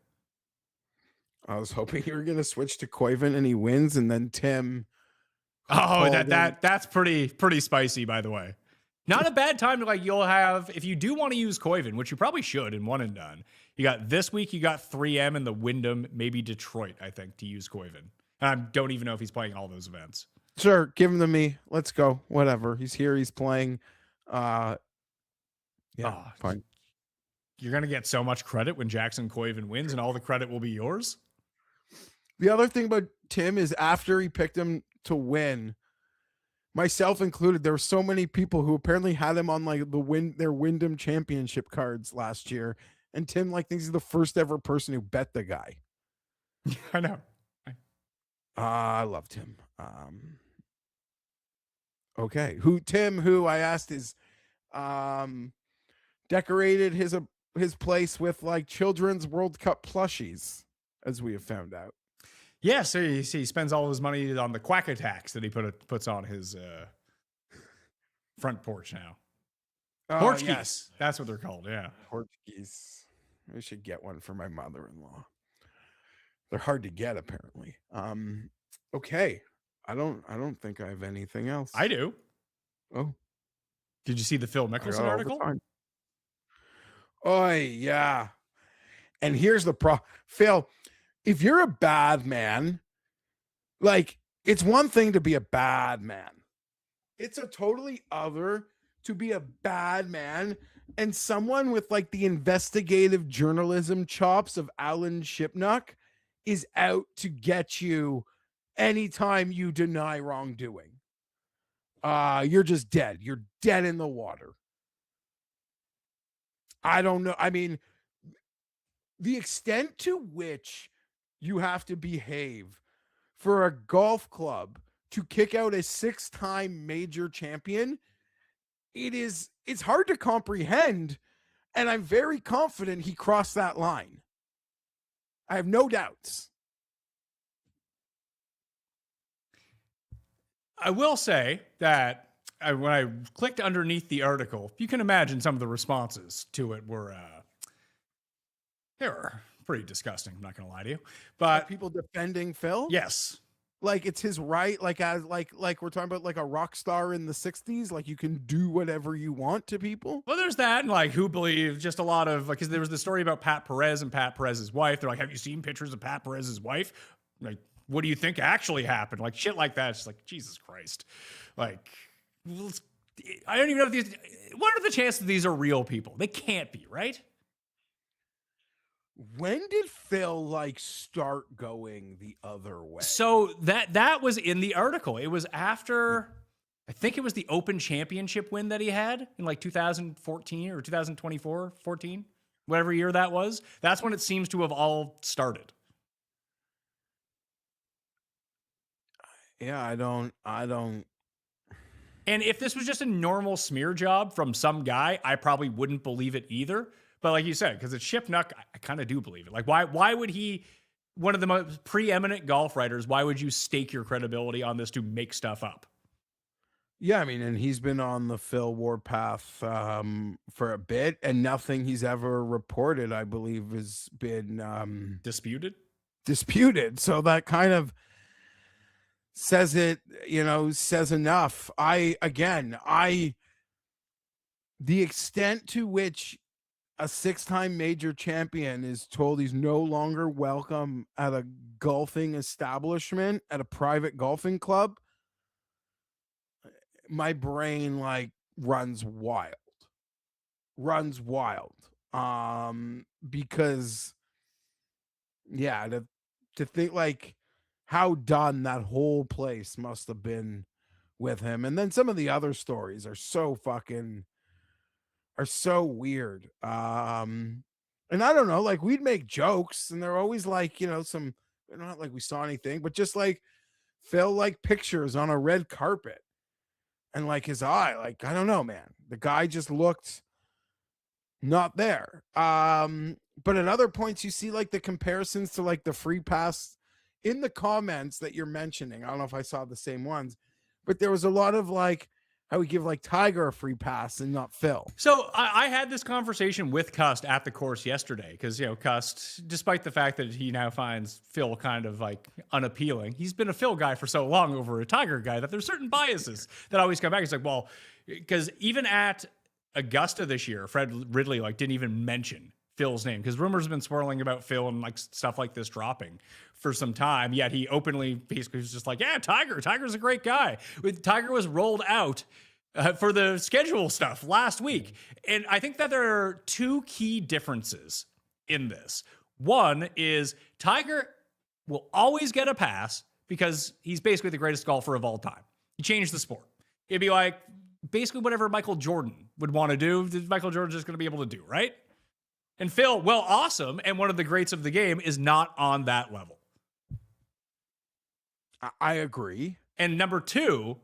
I was hoping you were going to switch to Koivun and he wins, and then Tim. Oh, that's pretty spicy, by the way. Not a bad time to you'll have, if you do want to use Koivun, which you probably should in one and done. You got this week, you got 3M and the Wyndham, maybe Detroit, I think, to use Koivun. And I don't even know if he's playing all those events. Sure, give him to me. Let's go. Whatever. He's here. He's playing. Fine. You're going to get so much credit when Jackson Koivun wins, and all the credit will be yours. The other thing about Tim is after he picked him to win, myself included, there were so many people who apparently had him on their Wyndham Championship cards last year, and Tim thinks he's the first ever person who bet the guy. I know. I loved him. Okay, who I asked is decorated his place with children's World Cup plushies, as we have found out. Yeah, so he spends all his money on the quack attacks that he puts on his front porch now. Portuguese. Yes. That's what they're called, yeah. Portuguese. I should get one for my mother-in-law. They're hard to get, apparently. Okay. I don't think I have anything else. I do. Oh. Did you see the Phil Mickelson article? Oh, yeah. And here's the Phil, if you're a bad man, it's one thing to be a bad man. It's a totally other to be a bad man and someone with the investigative journalism chops of Alan Shipnuck is out to get you anytime you deny wrongdoing. You're just dead. You're dead in the water. I don't know. I mean, the extent to which you have to behave for a golf club to kick out a 6-time major champion, it's hard to comprehend, and I'm very confident he crossed that line. I have no doubts. I will say that when I clicked underneath the article, you can imagine some of the responses to it were they were pretty disgusting. I'm not going to lie to you, but people defending Phil. Yes, like it's his right, like as like we're talking about like a rock star in the 60s, like you can do whatever you want to people. Well, there's that, and like who believes just a lot of like, because there was the story about Pat Perez and Pat Perez's wife. They're like, have you seen pictures of Pat Perez's wife? Like, what do you think actually happened? Like shit like that. It's like, Jesus Christ. Like, I don't even know if these, what are the chances these are real people? They can't be, right? When did Phil like start going the other way? So that was in the article. It was after, I think it was the Open Championship win that he had in like 2014 or 2024, 14, whatever year that was. That's when it seems to have all started. Yeah, I don't. And if this was just a normal smear job from some guy, I probably wouldn't believe it either. But like you said, because it's Shipnuck, I kind of do believe it. Like, why would he, one of the most preeminent golf writers, why would you stake your credibility on this to make stuff up? Yeah, I mean, and he's been on the Phil warpath for a bit, and nothing he's ever reported, I believe, has been Disputed. So that kind of says it, says enough. The extent to which a 6-time major champion is told he's no longer welcome at a golfing establishment, at a private golfing club, my brain like runs wild. Because yeah, to think like how done that whole place must have been with him. And then some of the other stories are so weird. And I don't know, like we'd make jokes and they're always like, not like we saw anything, but just like Phil like pictures on a red carpet and like his eye, like, I don't know, man, the guy just looked not there. But at other points you see like the comparisons to like the free pass in the comments that you're mentioning. I don't know if I saw the same ones, but there was a lot of like how we give like Tiger a free pass and not Phil. So I had this conversation with Cust at the course yesterday because, Cust, despite the fact that he now finds Phil kind of like unappealing, he's been a Phil guy for so long over a Tiger guy that there's certain biases that always come back. He's like, well, because even at Augusta this year, Fred Ridley like didn't even mention Phil's name because rumors have been swirling about Phil and like stuff like this dropping for some time. Yet he openly basically was just like, yeah, Tiger's a great guy. Tiger was rolled out for the schedule stuff last week. And I think that there are two key differences in this. One is Tiger will always get a pass because he's basically the greatest golfer of all time. He changed the sport. It'd be like basically whatever Michael Jordan would want to do, Michael Jordan's just going to be able to do, right? And Phil, well, awesome, and one of the greats of the game, is not on that level. I agree. And number two,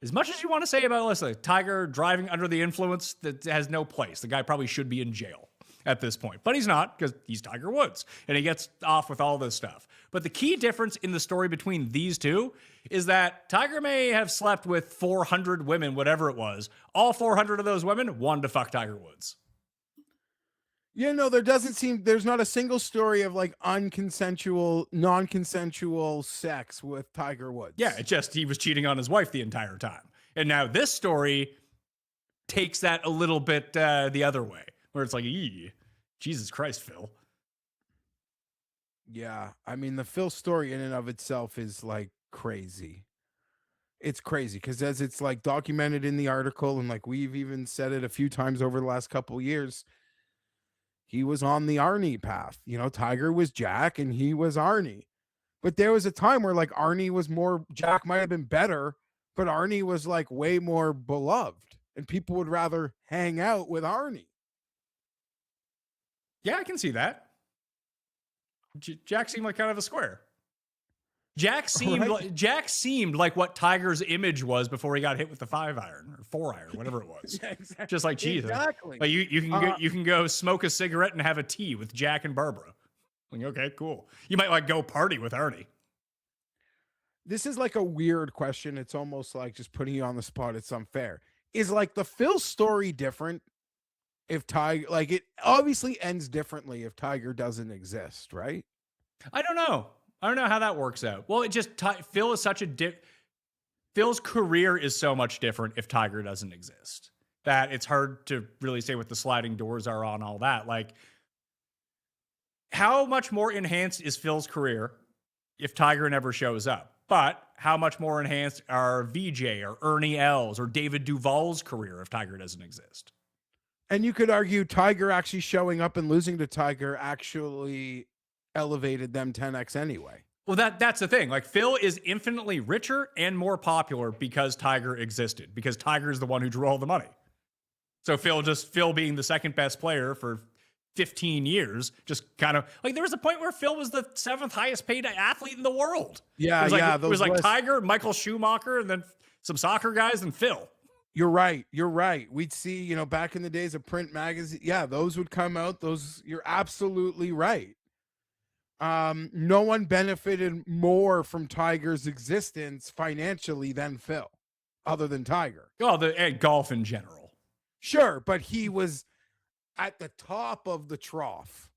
as much as you want to say about, listen, Tiger driving under the influence, that has no place. The guy probably should be in jail at this point, but he's not because he's Tiger Woods and he gets off with all this stuff. But the key difference in the story between these two is that Tiger may have slept with 400 women, whatever it was. All 400 of those women wanted to fuck Tiger Woods. There's not a single story of like non-consensual sex with Tiger Woods. Yeah, it just, he was cheating on his wife the entire time. And now this story takes that a little bit the other way, where it's like, Jesus Christ, Phil. Yeah, I mean, the Phil story in and of itself is like crazy. It's crazy because as it's like documented in the article, and like we've even said it a few times over the last couple of years, he was on the Arnie path. Tiger was Jack and he was Arnie. But there was a time where like Arnie was more, Jack might have been better, but Arnie was like way more beloved and people would rather hang out with Arnie. Yeah, I can see that. Jack seemed like kind of a square. Jack seemed like what Tiger's image was before he got hit with the 5-iron or 4-iron, whatever it was. Yeah, exactly. Just like Jesus. Exactly. Like you can go smoke a cigarette and have a tea with Jack and Barbara. Like, okay, cool. You might like go party with Arnie. This is like a weird question. It's almost like just putting you on the spot. It's unfair. Is like the Phil story different if Tiger, like it obviously ends differently if Tiger doesn't exist, right? I don't know. I don't know how that works out. Well, it just Phil is such a Phil's career is so much different if Tiger doesn't exist that it's hard to really say what the sliding doors are on all that. Like, how much more enhanced is Phil's career if Tiger never shows up? But how much more enhanced are VJ or Ernie Els or David Duval's career if Tiger doesn't exist? And you could argue Tiger actually showing up and losing to Tiger actually elevated them 10x anyway. Well, that's the thing. Like, Phil is infinitely richer and more popular because Tiger existed, because Tiger is the one who drew all the money. So Phil being the second best player for 15 years, just kind of like, there was a point where Phil was the 7th highest paid athlete in the world. Yeah, it was like Tiger, Michael Schumacher, and then some soccer guys, and Phil. You're right. We'd see, back in the days of print magazine. Yeah, those would come out. You're absolutely right. No one benefited more from Tiger's existence financially than Phil, other than Tiger. Oh, and golf in general. Sure, but he was at the top of the trough.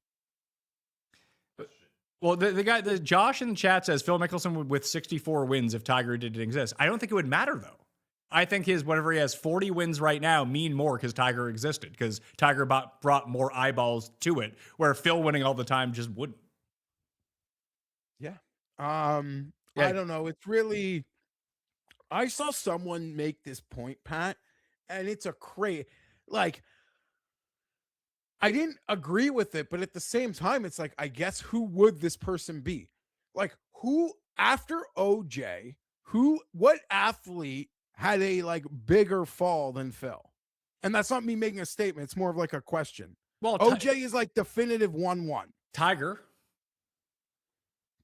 Well, the Josh in the chat says Phil Mickelson with 64 wins if Tiger didn't exist. I don't think it would matter, though. I think whatever he has 40 wins right now mean more because Tiger existed, because Tiger brought more eyeballs to it, where Phil winning all the time just wouldn't. Yeah. I don't know. It's really, I saw someone make this point, Pat, and it's like, I didn't agree with it, but at the same time, it's like, I guess who would this person be? Like, who after OJ, what athlete had a bigger fall than Phil? And that's not me making a statement. It's more of like a question. Well, OJ is like definitive 1-1. Tiger.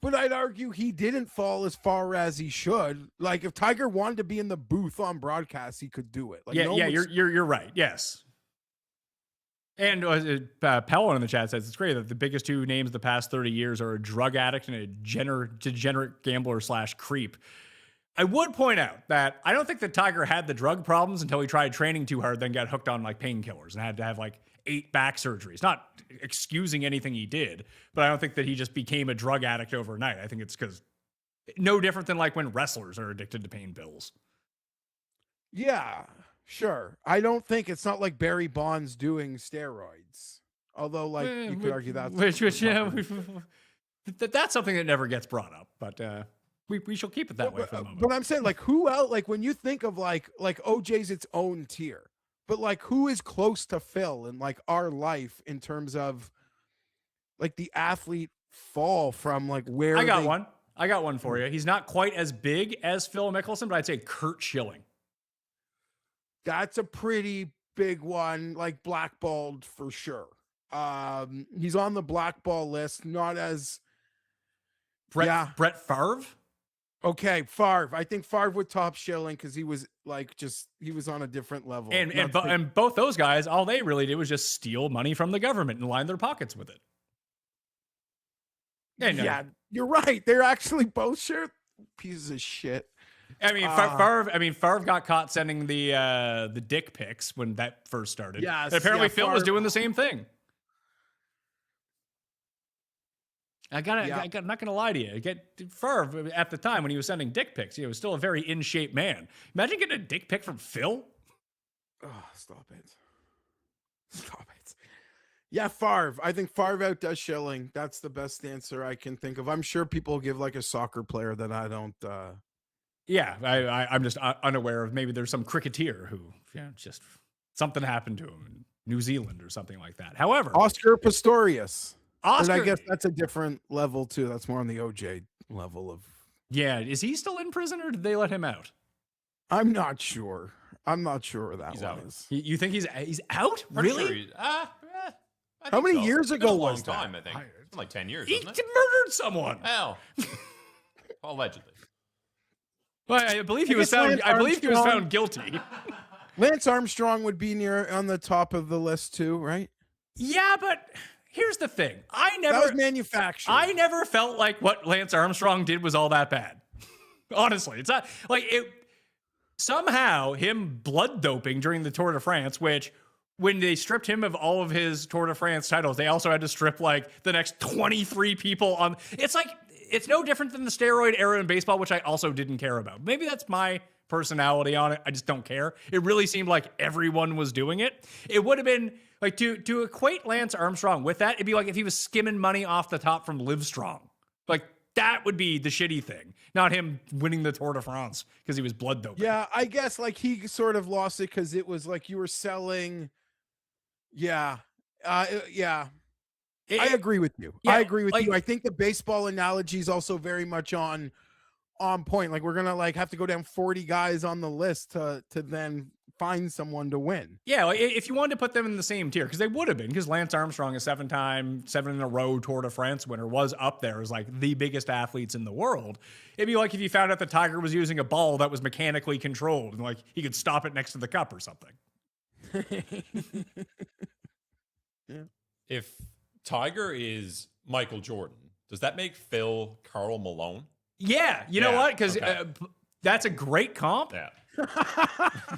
But I'd argue he didn't fall as far as he should. Like, if Tiger wanted to be in the booth on broadcast, he could do it. Like, you're right. Yes. And Pellon in the chat says it's great that the biggest two names the past 30 years are a drug addict and a degenerate gambler / creep. I would point out that I don't think that Tiger had the drug problems until he tried training too hard, then got hooked on painkillers and had to have 8 back surgeries. Not excusing anything he did, but I don't think that he just became a drug addict overnight. I think it's because no different than when wrestlers are addicted to pain pills. Yeah, sure. I don't think it's not like Barry Bonds doing steroids. Although, you could argue that's that's something that never gets brought up, but we shall keep it that way for the moment. But I'm saying, who else? When you think of like OJ's its own tier, but who is close to Phil in our life in terms of the athlete fall from where? I got one for you. He's not quite as big as Phil Mickelson, but I'd say Curt Schilling. That's a pretty big one, blackballed for sure. He's on the blackball list, not as Brett Favre. Okay, Favre. I think Favre would top Schilling because he was he was on a different level. And both those guys, all they really did was just steal money from the government and line their pockets with it. Yeah, you're right. They're actually both pieces of shit. Favre got caught sending the dick pics when that first started. Yes, and apparently Phil was doing the same thing. I'm not gonna lie to you. Favre at the time when he was sending dick pics, he was still a very in shape man. Imagine getting a dick pic from Phil. Oh, stop it! Yeah, Favre. I think Favre outdoes Schilling. That's the best answer I can think of. I'm sure people give a soccer player that I don't. Yeah, I'm just unaware of. Maybe there's some cricketer who just something happened to him in New Zealand or something like that. However, Oscar Pistorius. But I guess that's a different level too. That's more on the OJ level of. Yeah, is he still in prison or did they let him out? I'm not sure. Where that is. You think he's out? Really? Sure How many years ago was that? A long time, I think. It's been 10 years. He Wasn't it? murdered someone. Hell, allegedly. Well, I believe he was found guilty. Lance Armstrong would be on the top of the list too, right? Yeah, but here's the thing. That was manufactured. I never felt like what Lance Armstrong did was all that bad. Honestly, it's not somehow him blood doping during the Tour de France, which when they stripped him of all of his Tour de France titles, they also had to strip the next 23 people on. It's it's no different than the steroid era in baseball, which I also didn't care about. Maybe that's my personality on it. I just don't care. It really seemed like everyone was doing it. It would have been like to equate Lance Armstrong with that. It'd be like if he was skimming money off the top from Livestrong. Like that would be the shitty thing, not him winning the Tour de France because he was blood doping. Yeah, I guess like he sort of lost it because it was like you were selling. Yeah, yeah. I agree with you. Yeah, I agree with like- you. I think the baseball analogy is also very much on point. Like we're gonna like have to go down 40 guys on the list to then find someone to win. Yeah, like if you wanted to put them in the same tier, because they would have been, because Lance Armstrong, a 7 in a row Tour de France winner, was up there as like the biggest athletes in the world. It'd be like if you found out the Tiger was using a ball that was mechanically controlled and like he could stop it next to the cup or something. Yeah. If Tiger is Michael Jordan, does that make Phil Karl Malone? Yeah, you know Yeah, what? Because okay. that's a great comp. Yeah.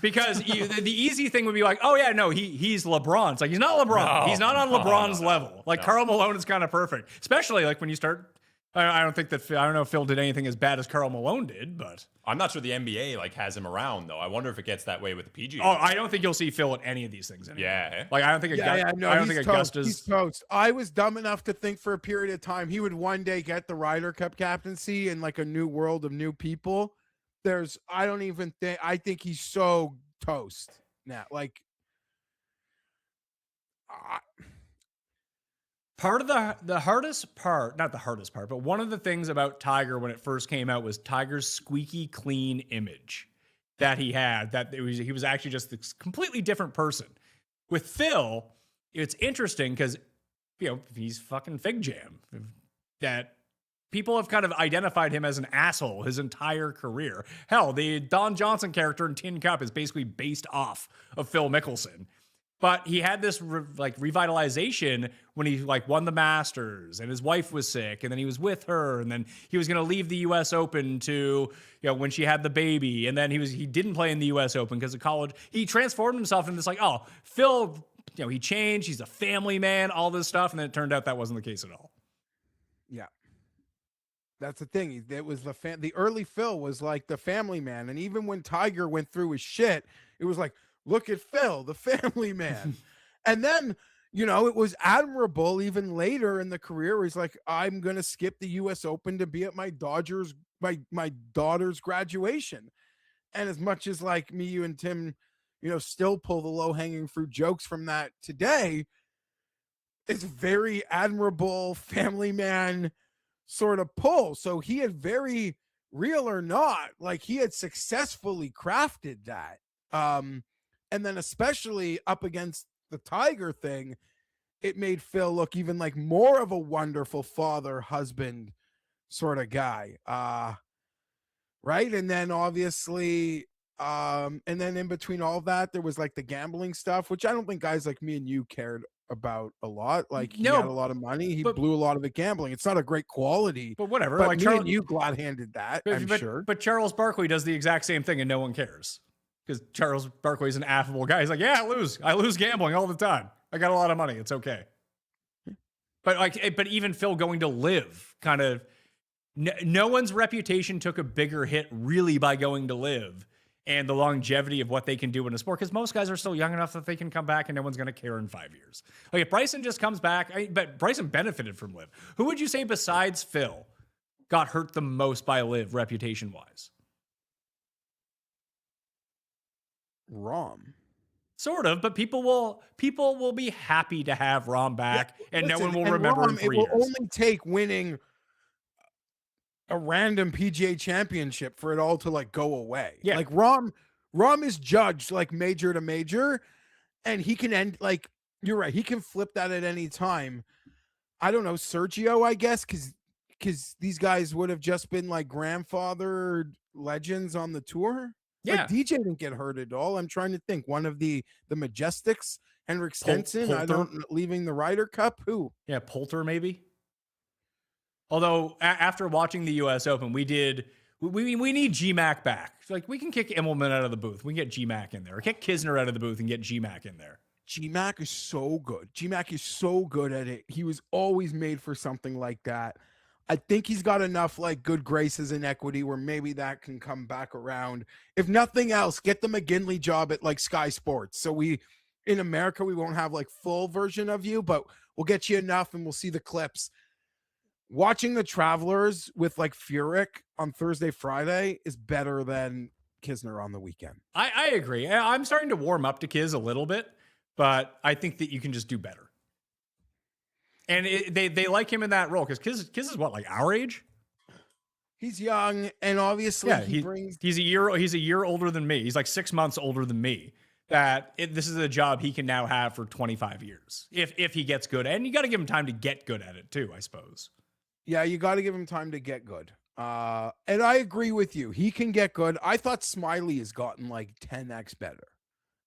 Because the easy thing would be like, oh yeah, no, he's LeBron. It's like he's not LeBron. No. He's not on No, LeBron's no, level. Like no. Karl Malone is kind of perfect, especially like when you start. I don't think that I don't know if Phil did anything as bad as Karl Malone did, but I'm not sure the NBA like has him around though. I wonder if it gets that way with the PGA. oh, I don't think you'll see Phil at any of these things anymore. Yeah. Like I don't think No, I don't think he's Augusta's. toast. I was dumb enough to think for a period of time he would one day get the Ryder Cup captaincy in like a new world of new people. I think he's so toast now. Like, Part of the hardest part, not the hardest part, but one of the things about Tiger when it first came out was Tiger's squeaky clean image that he had. That he was actually just this completely different person. With Phil, it's interesting because he's fucking Fig Jam. That people have kind of identified him as an asshole his entire career. Hell, the Don Johnson character in Tin Cup is basically based off of Phil Mickelson. But he had this revitalization when he like won the Masters and his wife was sick and then he was with her and then he was going to leave the US Open to, when she had the baby. And then he didn't play in the US Open because of college. He transformed himself into this like, oh, Phil, he changed. He's a family man, all this stuff. And then it turned out that wasn't the case at all. yeah, that's the thing. It was the early Phil was like the family man. And even when Tiger went through his shit, it was like, look at Phil, the family man. And then, it was admirable even later in the career where he's like, I'm going to skip the US Open to be at my my daughter's graduation. And as much as like me, you and Tim, still pull the low hanging fruit jokes from that today, it's very admirable family man sort of pull. So he had very real or not, like he had successfully crafted that. And then especially up against the Tiger thing, it made Phil look even like more of a wonderful father, husband sort of guy. Right. And then obviously, and then in between all that, there was like the gambling stuff, which I don't think guys like me and you cared about a lot. Like he had a lot of money. He blew a lot of it gambling. It's not a great quality. But whatever. But like me and you glad-handed that, I'm but, sure. But Charles Barkley does the exact same thing and no one cares. Because Charles Barkley's an affable guy. He's like, yeah, I lose gambling all the time. I got a lot of money. It's okay. But even Phil going to live kind of, no one's reputation took a bigger hit really by going to live and the longevity of what they can do in a sport. Because most guys are still young enough that they can come back and no one's going to care in 5 years. Like if Bryson just comes back, but Bryson benefited from live. Who would you say besides Phil got hurt the most by live reputation wise? Rom. Sort of, but people will be happy to have Rom back, and no one will and remember Rom, him for it will years. only take winning a random PGA championship for it all to like go away. Yeah. Like Rom is judged like major to major, and he can end like you're right. He can flip that at any time. I don't know, Sergio, I guess, because these guys would have just been like grandfathered legends on the tour. Yeah. Like DJ didn't get hurt at all. I'm trying to think. One of the Majestics, Henrik Stenson, Poulter. leaving the Ryder Cup. Who? Yeah, Poulter maybe. Although after watching the U.S. Open, we need G-Mac back. It's like we can kick Immelman out of the booth. We can get G-Mac in there. Or kick Kisner out of the booth and get G-Mac in there. G-Mac is so good. G-Mac is so good at it. He was always made for something like that. I think he's got enough like good graces and equity where maybe that can come back around. If nothing else, get the McGinley job at like Sky Sports. So in America, we won't have like full version of you, but we'll get you enough and we'll see the clips. Watching the Travelers with like Furyk on Thursday, Friday is better than Kisner on the weekend. I agree. I'm starting to warm up to Kiz a little bit, but I think that you can just do better. And they like him in that role because Kiz is what, like our age? He's young, and obviously he's a year older than me. He's like 6 months older than me. This is a job he can now have for 25 years if he gets good, and you got to give him time to get good at it too, I suppose. Yeah, you got to give him time to get good. And I agree with you. He can get good. I thought Smiley has gotten like 10x better,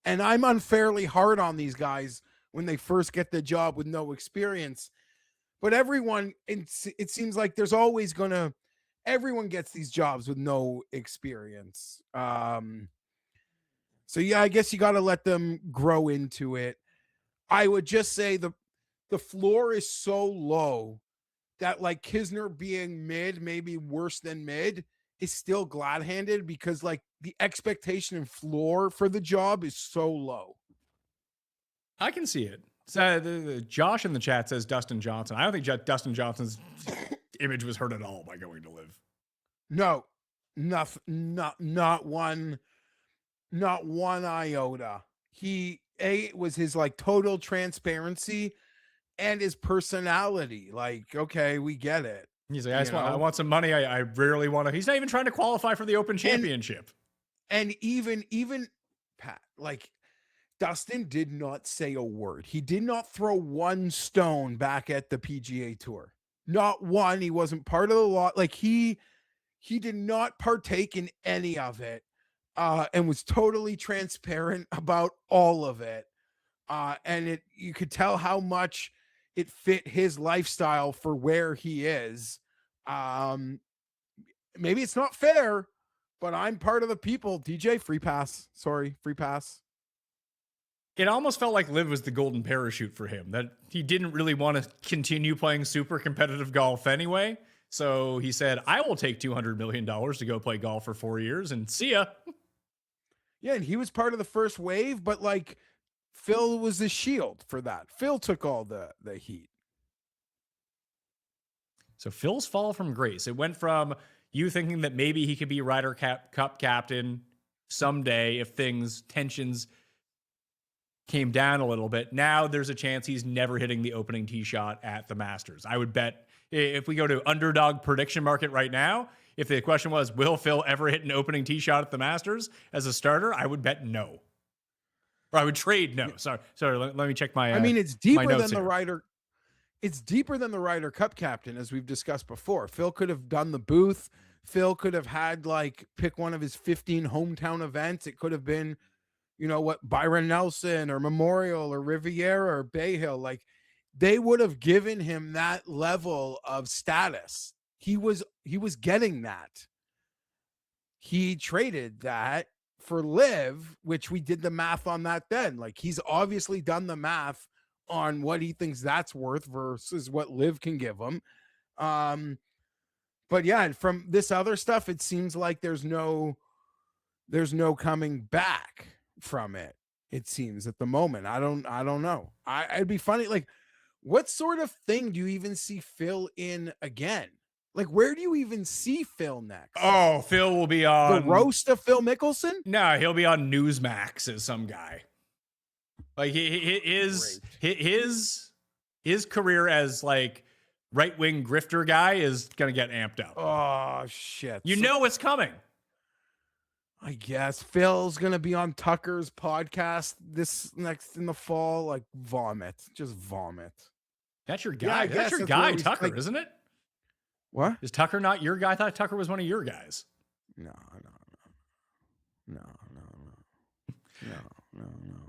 and I'm unfairly hard on these guys when they first get the job with no experience. But everyone, it seems like there's always everyone gets these jobs with no experience. So yeah, I guess you got to let them grow into it. I would just say the floor is so low that like Kisner being mid, maybe worse than mid, is still glad-handed because like the expectation and floor for the job is so low. I can see it. So Josh in the chat says Dustin Johnson. I don't think Dustin Johnson's image was hurt at all by going to live. No, not one iota. It was his like total transparency and his personality. Like, okay, we get it. He's like, I want some money. I rarely want to. He's not even trying to qualify for the Open Championship. And even Pat, like, Dustin did not say a word. He did not throw one stone back at the PGA Tour. Not one. He wasn't part of the lot. Like he did not partake in any of it, and was totally transparent about all of it. And you could tell how much it fit his lifestyle for where he is. Maybe it's not fair, but I'm part of the people. DJ, free pass. Sorry, free pass. It almost felt like Liv was the golden parachute for him, that he didn't really want to continue playing super competitive golf anyway. So he said, I will take $200 million to go play golf for 4 years and see ya. Yeah, and he was part of the first wave, but like Phil was the shield for that. Phil took all the heat. So Phil's fall from grace. It went from you thinking that maybe he could be Ryder Cup captain someday if tensions came down a little bit. Now there's a chance he's never hitting the opening tee shot at the Masters. I would bet if we go to underdog prediction market right now, if the question was, will Phil ever hit an opening tee shot at the Masters as a starter? I would bet no. Or I would trade no. Sorry. Let me check my. I mean, it's deeper than the Ryder. It's deeper than the Ryder Cup captain, as we've discussed before. Phil could have done the booth. Phil could have had pick one of his 15 hometown events. It could have been, Byron Nelson or Memorial or Riviera or Bay Hill. Like, they would have given him that level of status. He was getting that. He traded that for Liv, which we did the math on that then. Like, he's obviously done the math on what he thinks that's worth versus what Liv can give him. But yeah, from this other stuff, it seems like there's no coming back from it. It seems at the moment. I don't know. It'd be funny. Like, what sort of thing do you even see Phil in again? Like, where do you even see Phil next? Oh, Phil will be on the roast of Phil Mickelson. No, he'll be on Newsmax as some guy. Like his career as like right-wing grifter guy is gonna get amped up. Oh shit! You know it's coming. I guess Phil's gonna be on Tucker's podcast this next in the fall. Like, just vomit. That's your guy. Yeah, that's your guy, Tucker, like, isn't it? What? Is Tucker not your guy? I thought Tucker was one of your guys. No.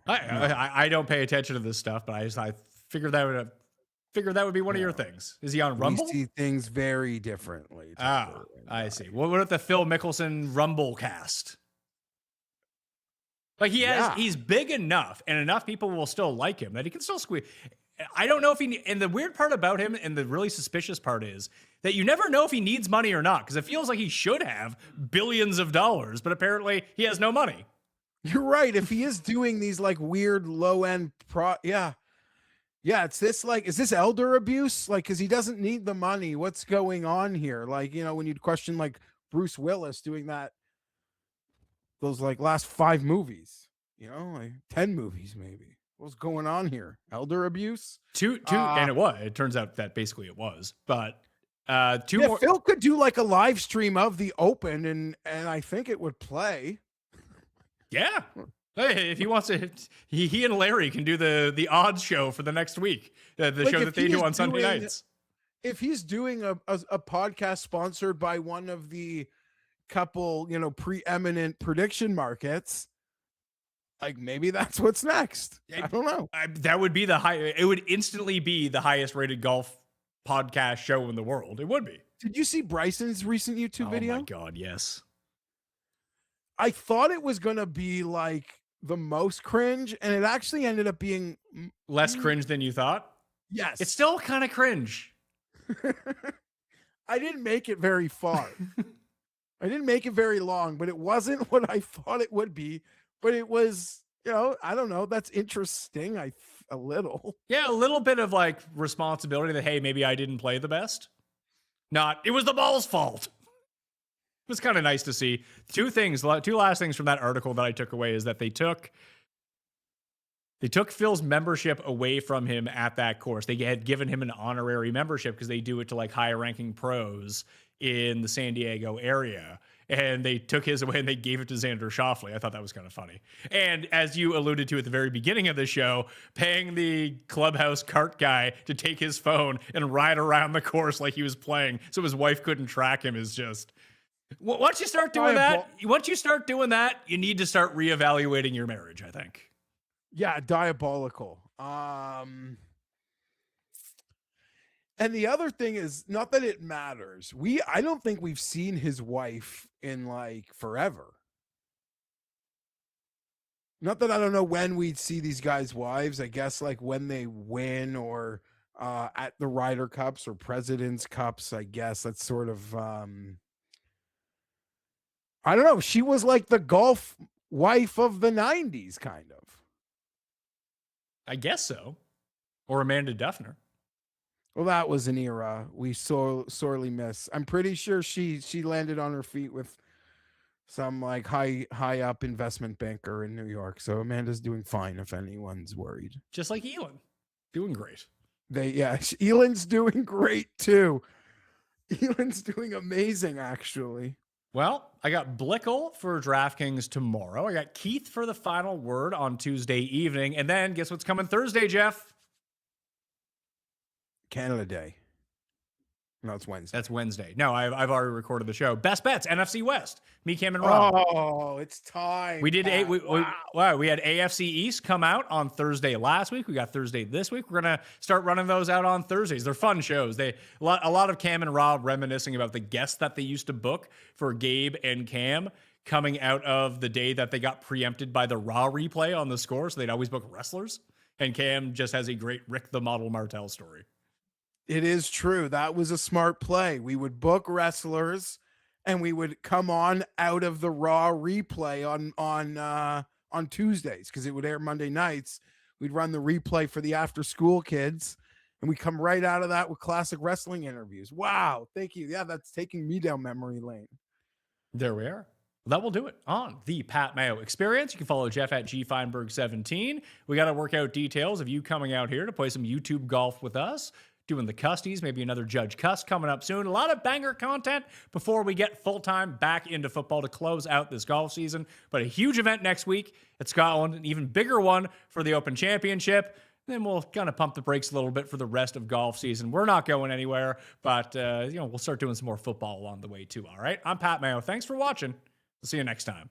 I don't pay attention to this stuff, but I figured that would be one of your things. Is he on Rumble? We see things very differently. I see. What about the Phil Mickelson Rumble cast? Like he's big enough, and enough people will still like him that he can still squeeze. I don't know if he, and the weird part about him and the really suspicious part is that you never know if he needs money or not, because it feels like he should have billions of dollars, but apparently he has no money. You're right. If he is doing these like weird low end yeah. Yeah, it's this like, is this elder abuse? Like, because he doesn't need the money. What's going on here? Like, when you'd question like Bruce Willis doing those like last 5 movies, like 10 movies maybe. What's going on here? Elder abuse? Two, and it was. It turns out that basically it was. But two yeah, more. Phil could do like a live stream of the Open, and I think it would play. Yeah. Hey, if he wants to, he and Larry can do the odds show for the next week. The Like, show that they do on Sunday nights. If he's doing a podcast sponsored by one of the couple, preeminent prediction markets, like maybe that's what's next. I don't know. That would be it would instantly be the highest rated golf podcast show in the world. It would be. Did you see Bryson's recent YouTube video? Oh my God, yes. I thought it was going to be like the most cringe, and it actually ended up being less cringe than you thought. Yes. It's still kind of cringe. I didn't make it very far. I didn't make it very long, but it wasn't what I thought it would be. But it was, I don't know. That's interesting. A little. Yeah, a little bit of like responsibility that, hey, maybe I didn't play the best. It was the ball's fault. It was kind of nice to see. Two last things from that article that I took away is that they took Phil's membership away from him at that course. They had given him an honorary membership because they do it to like higher ranking pros in the San Diego area. And they took his away and they gave it to Xander Schauffele. I thought that was kind of funny. And as you alluded to at the very beginning of the show, paying the clubhouse cart guy to take his phone and ride around the course like he was playing so his wife couldn't track him is just... Once you start doing that, you need to start reevaluating your marriage, I think. Yeah, diabolical. And the other thing is, not that it matters. I don't think we've seen his wife in like forever. Not that I don't know when we'd see these guys' wives. I guess like when they win or at the Ryder Cups or President's Cups. I guess that's sort of I don't know. She was like the golf wife of the 90s, kind of. I guess so. Or Amanda Duffner. Well, that was an era we sorely miss. I'm pretty sure she landed on her feet with some like high up investment banker in New York. So Amanda's doing fine if anyone's worried. Just like Elin. Doing great. Elin's doing great too. Elin's doing amazing, actually. Well, I got Blickle for DraftKings tomorrow. I got Keith for the final word on Tuesday evening. And then guess what's coming Thursday, Jeff? Canada Day. No, it's Wednesday. That's Wednesday. No, I've already recorded the show. Best bets, NFC West. Me, Cam, and Rob. Oh, it's time. We did we had AFC East come out on Thursday last week. We got Thursday this week. We're gonna start running those out on Thursdays. They're fun shows. A lot of Cam and Rob reminiscing about the guests that they used to book for Gabe and Cam coming out of the day that they got preempted by the Raw replay on the score. So they'd always book wrestlers. And Cam just has a great Rick the Model Martel story. It is true. That was a smart play. We would book wrestlers and we would come on out of the Raw replay on Tuesdays because it would air Monday nights. We'd run the replay for the after school kids and we come right out of that with classic wrestling interviews. Wow. Thank you. Yeah, that's taking me down memory lane. There we are. That will do it on the Pat Mayo Experience. You can follow Jeff at GFienberg17. We got to work out details of you coming out here to play some YouTube golf with us. Doing the Custies, maybe another Judge Cust coming up soon. A lot of banger content before we get full-time back into football to close out this golf season. But a huge event next week at Scotland, an even bigger one for the Open Championship. Then we'll kind of pump the brakes a little bit for the rest of golf season. We're not going anywhere, but we'll start doing some more football along the way too. All right, I'm Pat Mayo. Thanks for watching. We'll see you next time.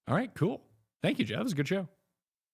All right, cool. Thank you, Jeff. That was a good show.